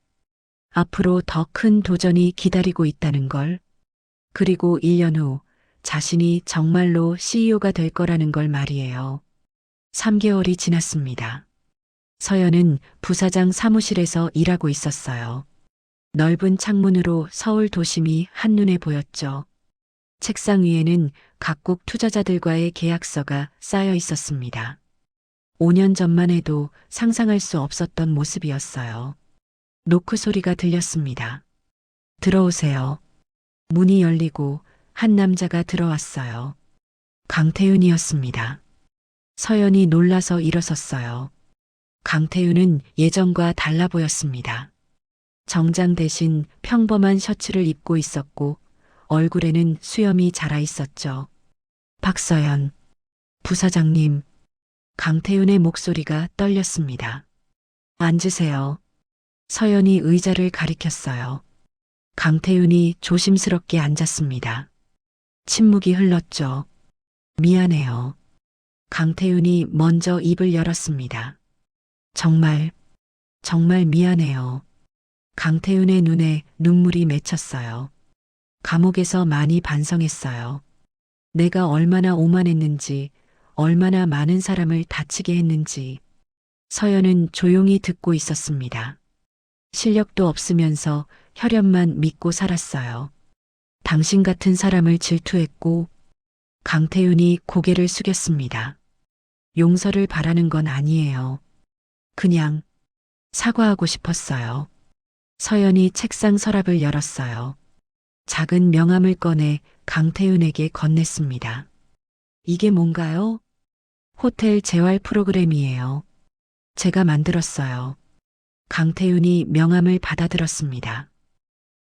앞으로 더 큰 도전이 기다리고 있다는 걸, 그리고 1년 후 자신이 정말로 CEO가 될 거라는 걸 말이에요. 3개월이 지났습니다. 서연은 부사장 사무실에서 일하고 있었어요. 넓은 창문으로 서울 도심이 한눈에 보였죠. 책상 위에는 각국 투자자들과의 계약서가 쌓여 있었습니다. 5년 전만 해도 상상할 수 없었던 모습이었어요. 노크 소리가 들렸습니다. 들어오세요. 문이 열리고 한 남자가 들어왔어요. 강태윤이었습니다. 서연이 놀라서 일어섰어요. 강태윤은 예전과 달라 보였습니다. 정장 대신 평범한 셔츠를 입고 있었고 얼굴에는 수염이 자라 있었죠. 박서연, 부사장님, 강태윤의 목소리가 떨렸습니다. 앉으세요. 서연이 의자를 가리켰어요. 강태윤이 조심스럽게 앉았습니다. 침묵이 흘렀죠. 미안해요. 강태윤이 먼저 입을 열었습니다. 정말 미안해요. 강태윤의 눈에 눈물이 맺혔어요. 감옥에서 많이 반성했어요. 내가 얼마나 오만했는지, 얼마나 많은 사람을 다치게 했는지. 서연은 조용히 듣고 있었습니다. 실력도 없으면서 혈연만 믿고 살았어요. 당신 같은 사람을 질투했고, 강태윤이 고개를 숙였습니다. 용서를 바라는 건 아니에요. 그냥 사과하고 싶었어요. 서연이 책상 서랍을 열었어요. 작은 명함을 꺼내 강태윤에게 건넸습니다. 이게 뭔가요? 호텔 재활 프로그램이에요. 제가 만들었어요. 강태윤이 명함을 받아들었습니다.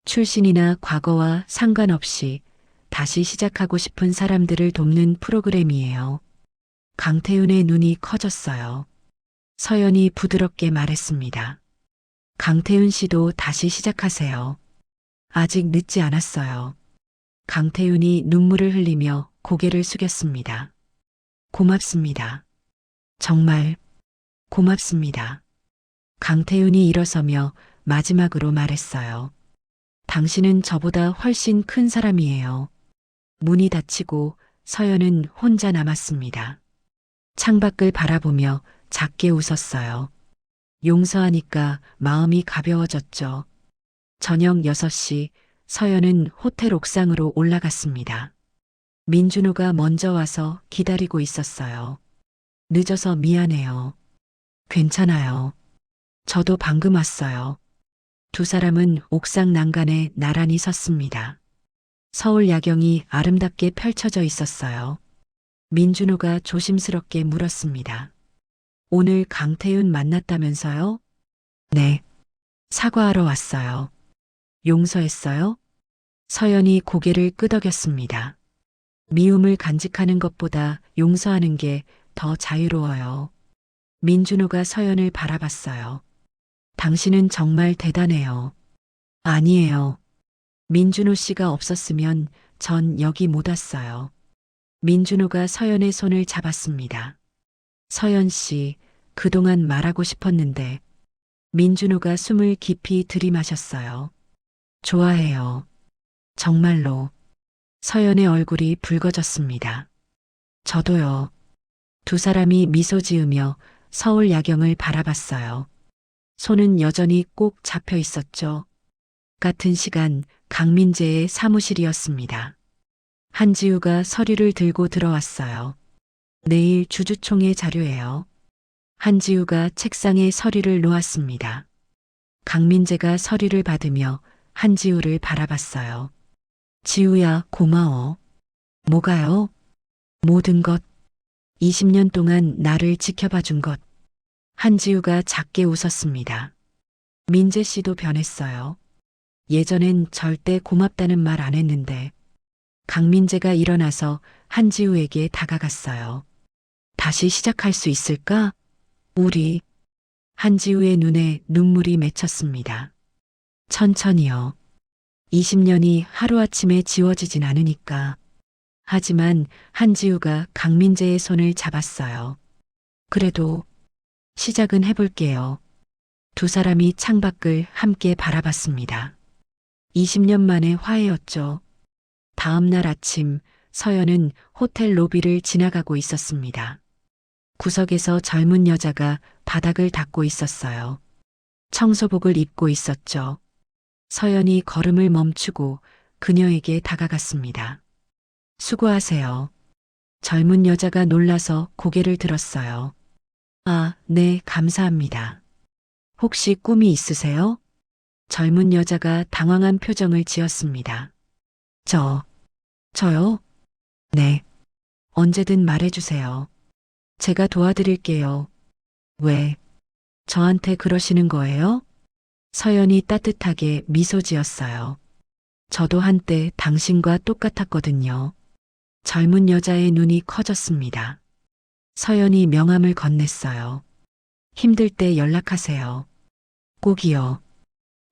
출신이나 과거와 상관없이 다시 시작하고 싶은 사람들을 돕는 프로그램이에요. 강태윤의 눈이 커졌어요. 서연이 부드럽게 말했습니다. 강태윤 씨도 다시 시작하세요. 아직 늦지 않았어요. 강태윤이 눈물을 흘리며 고개를 숙였습니다. 고맙습니다. 정말 고맙습니다. 강태윤이 일어서며 마지막으로 말했어요. 당신은 저보다 훨씬 큰 사람이에요. 문이 닫히고 서연은 혼자 남았습니다. 창밖을 바라보며 작게 웃었어요. 용서하니까 마음이 가벼워졌죠. 저녁 6시 서연은 호텔 옥상으로 올라갔습니다. 민준호가 먼저 와서 기다리고 있었어요. 늦어서 미안해요. 괜찮아요. 저도 방금 왔어요. 두 사람은 옥상 난간에 나란히 섰습니다. 서울 야경이 아름답게 펼쳐져 있었어요. 민준호가 조심스럽게 물었습니다. 오늘 강태윤 만났다면서요? 네. 사과하러 왔어요. 용서했어요? 서연이 고개를 끄덕였습니다. 미움을 간직하는 것보다 용서하는 게 더 자유로워요. 민준호가 서연을 바라봤어요. 당신은 정말 대단해요. 아니에요. 민준호 씨가 없었으면 전 여기 못 왔어요. 민준호가 서연의 손을 잡았습니다. 서연 씨, 그동안 말하고 싶었는데. 민준호가 숨을 깊이 들이마셨어요. 좋아해요. 정말로. 서연의 얼굴이 붉어졌습니다. 저도요. 두 사람이 미소 지으며 서울 야경을 바라봤어요. 손은 여전히 꼭 잡혀 있었죠. 같은 시간 강민재의 사무실이었습니다. 한지우가 서류를 들고 들어왔어요. 내일 주주총회 자료예요. 한지우가 책상에 서류를 놓았습니다. 강민재가 서류를 받으며 한지우를 바라봤어요. 지우야, 고마워. 뭐가요? 모든 것. 20년 동안 나를 지켜봐 준 것. 한지우가 작게 웃었습니다. 민재 씨도 변했어요. 예전엔 절대 고맙다는 말 안 했는데 강민재가 일어나서 한지우에게 다가갔어요. 다시 시작할 수 있을까? 우리. 한지우의 눈에 눈물이 맺혔습니다. 천천히요. 20년이 하루아침에 지워지진 않으니까. 하지만 한지우가 강민재의 손을 잡았어요. 그래도 시작은 해볼게요. 두 사람이 창밖을 함께 바라봤습니다. 20년 만의 화해였죠. 다음 날 아침 서연은 호텔 로비를 지나가고 있었습니다. 구석에서 젊은 여자가 바닥을 닦고 있었어요. 청소복을 입고 있었죠. 서연이 걸음을 멈추고 그녀에게 다가갔습니다. 수고하세요. 젊은 여자가 놀라서 고개를 들었어요. 아, 네, 감사합니다. 혹시 꿈이 있으세요? 젊은 여자가 당황한 표정을 지었습니다. 저요? 네. 언제든 말해주세요. 제가 도와드릴게요. 왜? 저한테 그러시는 거예요? 서연이 따뜻하게 미소 지었어요. 저도 한때 당신과 똑같았거든요. 젊은 여자의 눈이 커졌습니다. 서연이 명함을 건넸어요. 힘들 때 연락하세요. 꼭이요.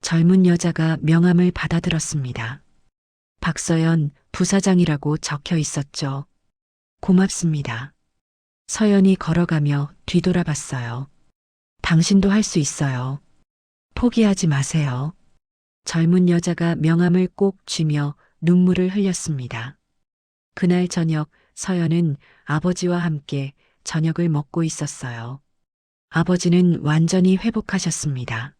젊은 여자가 명함을 받아들었습니다. 박서연 부사장이라고 적혀 있었죠. 고맙습니다. 서연이 걸어가며 뒤돌아봤어요. 당신도 할 수 있어요. 포기하지 마세요. 젊은 여자가 명함을 꼭 쥐며 눈물을 흘렸습니다. 그날 저녁 서연은 아버지와 함께 저녁을 먹고 있었어요. 아버지는 완전히 회복하셨습니다.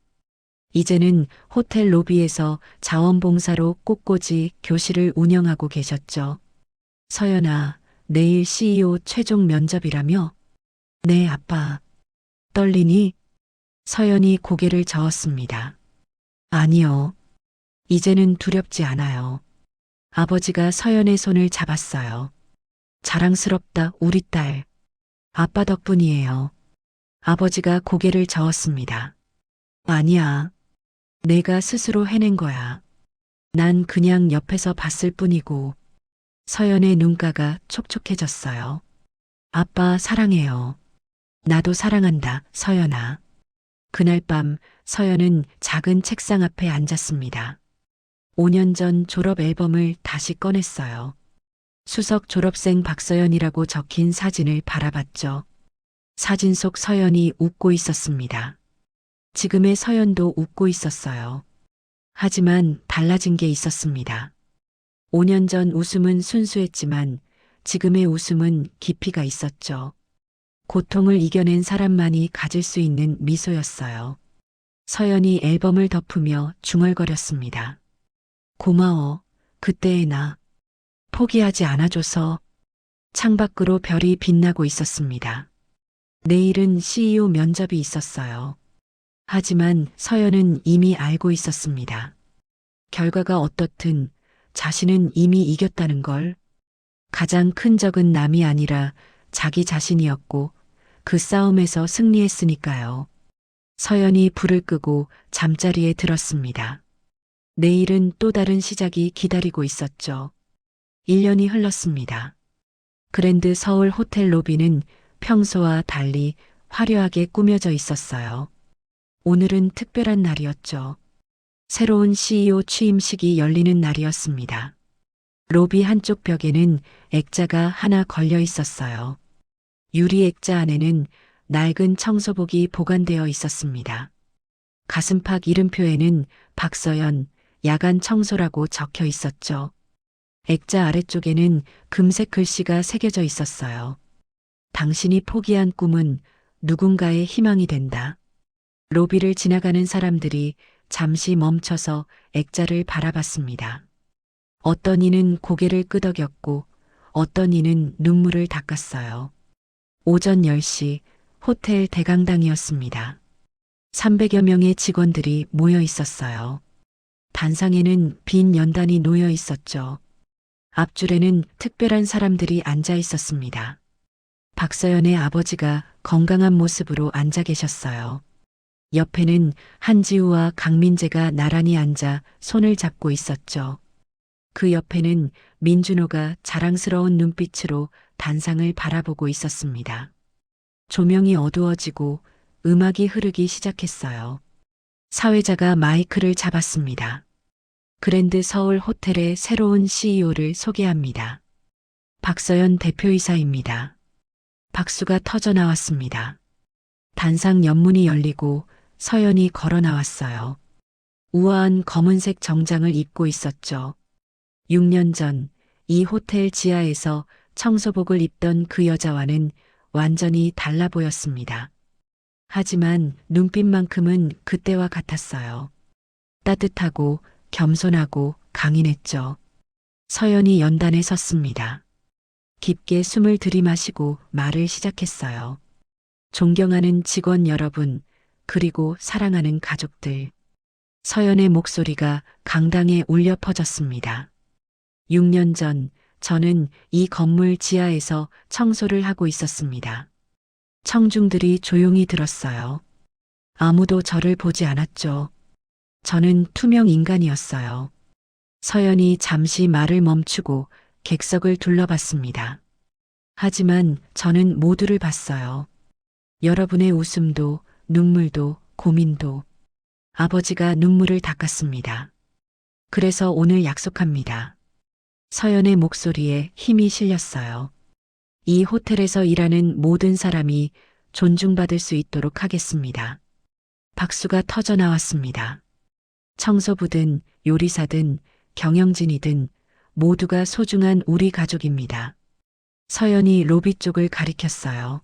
이제는 호텔 로비에서 자원봉사로 꽃꽂이 교실을 운영하고 계셨죠. 서연아, 내일 CEO 최종 면접이라며? 네, 아빠. 떨리니? 서연이 고개를 저었습니다. 아니요. 이제는 두렵지 않아요. 아버지가 서연의 손을 잡았어요. 자랑스럽다, 우리 딸. 아빠 덕분이에요. 아버지가 고개를 저었습니다. 아니야. 내가 스스로 해낸 거야. 난 그냥 옆에서 봤을 뿐이고. 서연의 눈가가 촉촉해졌어요. 아빠 사랑해요. 나도 사랑한다, 서연아. 그날 밤 서연은 작은 책상 앞에 앉았습니다. 5년 전 졸업 앨범을 다시 꺼냈어요. 수석 졸업생 박서연이라고 적힌 사진을 바라봤죠. 사진 속 서연이 웃고 있었습니다. 지금의 서연도 웃고 있었어요. 하지만 달라진 게 있었습니다. 5년 전 웃음은 순수했지만 지금의 웃음은 깊이가 있었죠. 고통을 이겨낸 사람만이 가질 수 있는 미소였어요. 서연이 앨범을 덮으며 중얼거렸습니다. 고마워, 그때의 나. 포기하지 않아줘서. 창밖으로 별이 빛나고 있었습니다. 내일은 CEO 면접이 있었어요. 하지만 서연은 이미 알고 있었습니다. 결과가 어떻든 자신은 이미 이겼다는 걸. 가장 큰 적은 남이 아니라 자기 자신이었고 그 싸움에서 승리했으니까요. 서연이 불을 끄고 잠자리에 들었습니다. 내일은 또 다른 시작이 기다리고 있었죠. 1년이 흘렀습니다. 그랜드 서울 호텔 로비는 평소와 달리 화려하게 꾸며져 있었어요. 오늘은 특별한 날이었죠. 새로운 CEO 취임식이 열리는 날이었습니다. 로비 한쪽 벽에는 액자가 하나 걸려 있었어요. 유리 액자 안에는 낡은 청소복이 보관되어 있었습니다. 가슴팍 이름표에는 박서연, 야간 청소라고 적혀 있었죠. 액자 아래쪽에는 금색 글씨가 새겨져 있었어요. 당신이 포기한 꿈은 누군가의 희망이 된다. 로비를 지나가는 사람들이 잠시 멈춰서 액자를 바라봤습니다. 어떤 이는 고개를 끄덕였고 어떤 이는 눈물을 닦았어요. 오전 10시 호텔 대강당이었습니다. 300여 명의 직원들이 모여 있었어요. 단상에는 빈 연단이 놓여 있었죠. 앞줄에는 특별한 사람들이 앉아 있었습니다. 박서연의 아버지가 건강한 모습으로 앉아 계셨어요. 옆에는 한지우와 강민재가 나란히 앉아 손을 잡고 있었죠. 그 옆에는 민준호가 자랑스러운 눈빛으로 단상을 바라보고 있었습니다. 조명이 어두워지고 음악이 흐르기 시작했어요. 사회자가 마이크를 잡았습니다. 그랜드 서울 호텔의 새로운 CEO를 소개합니다. 박서연 대표이사입니다. 박수가 터져 나왔습니다. 단상 옆문이 열리고 서연이 걸어 나왔어요. 우아한 검은색 정장을 입고 있었죠. 6년 전 이 호텔 지하에서 청소복을 입던 그 여자와는 완전히 달라 보였습니다. 하지만 눈빛만큼은 그때와 같았어요. 따뜻하고 겸손하고 강인했죠. 서연이 연단에 섰습니다. 깊게 숨을 들이마시고 말을 시작했어요. 존경하는 직원 여러분, 그리고 사랑하는 가족들. 서연의 목소리가 강당에 울려 퍼졌습니다. 6년 전 저는 이 건물 지하에서 청소를 하고 있었습니다. 청중들이 조용히 들었어요. 아무도 저를 보지 않았죠. 저는 투명 인간이었어요. 서연이 잠시 말을 멈추고 객석을 둘러봤습니다. 하지만 저는 모두를 봤어요. 여러분의 웃음도, 눈물도, 고민도. 아버지가 눈물을 닦았습니다. 그래서 오늘 약속합니다. 서연의 목소리에 힘이 실렸어요. 이 호텔에서 일하는 모든 사람이 존중받을 수 있도록 하겠습니다. 박수가 터져 나왔습니다. 청소부든 요리사든 경영진이든 모두가 소중한 우리 가족입니다. 서연이 로비 쪽을 가리켰어요.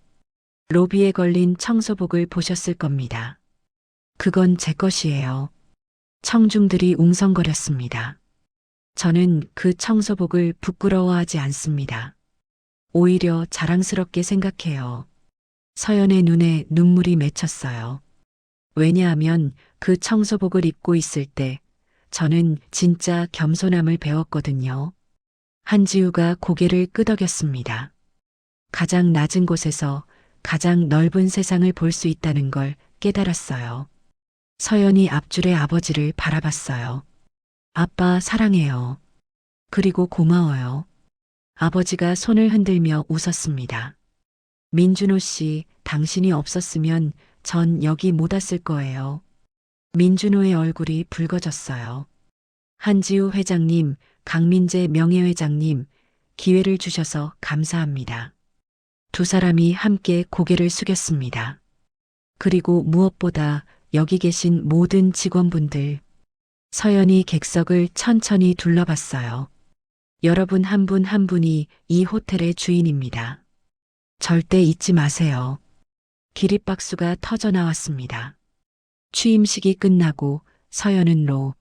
로비에 걸린 청소복을 보셨을 겁니다. 그건 제 것이에요. 청중들이 웅성거렸습니다. 저는 그 청소복을 부끄러워하지 않습니다. 오히려 자랑스럽게 생각해요. 서연의 눈에 눈물이 맺혔어요. 왜냐하면 그 청소복을 입고 있을 때 저는 진짜 겸손함을 배웠거든요. 한지우가 고개를 끄덕였습니다. 가장 낮은 곳에서 가장 넓은 세상을 볼 수 있다는 걸 깨달았어요. 서연이 앞줄의 아버지를 바라봤어요. 아빠 사랑해요. 그리고 고마워요. 아버지가 손을 흔들며 웃었습니다. 민준호 씨, 당신이 없었으면 전 여기 못 왔을 거예요. 민준호의 얼굴이 붉어졌어요. 한지우 회장님, 강민재 명예회장님, 기회를 주셔서 감사합니다. 두 사람이 함께 고개를 숙였습니다. 그리고 무엇보다 여기 계신 모든 직원분들. 서연이 객석을 천천히 둘러봤어요. 여러분 한 분 한 분이 이 호텔의 주인입니다. 절대 잊지 마세요. 기립박수가 터져 나왔습니다. 취임식이 끝나고 서연은 로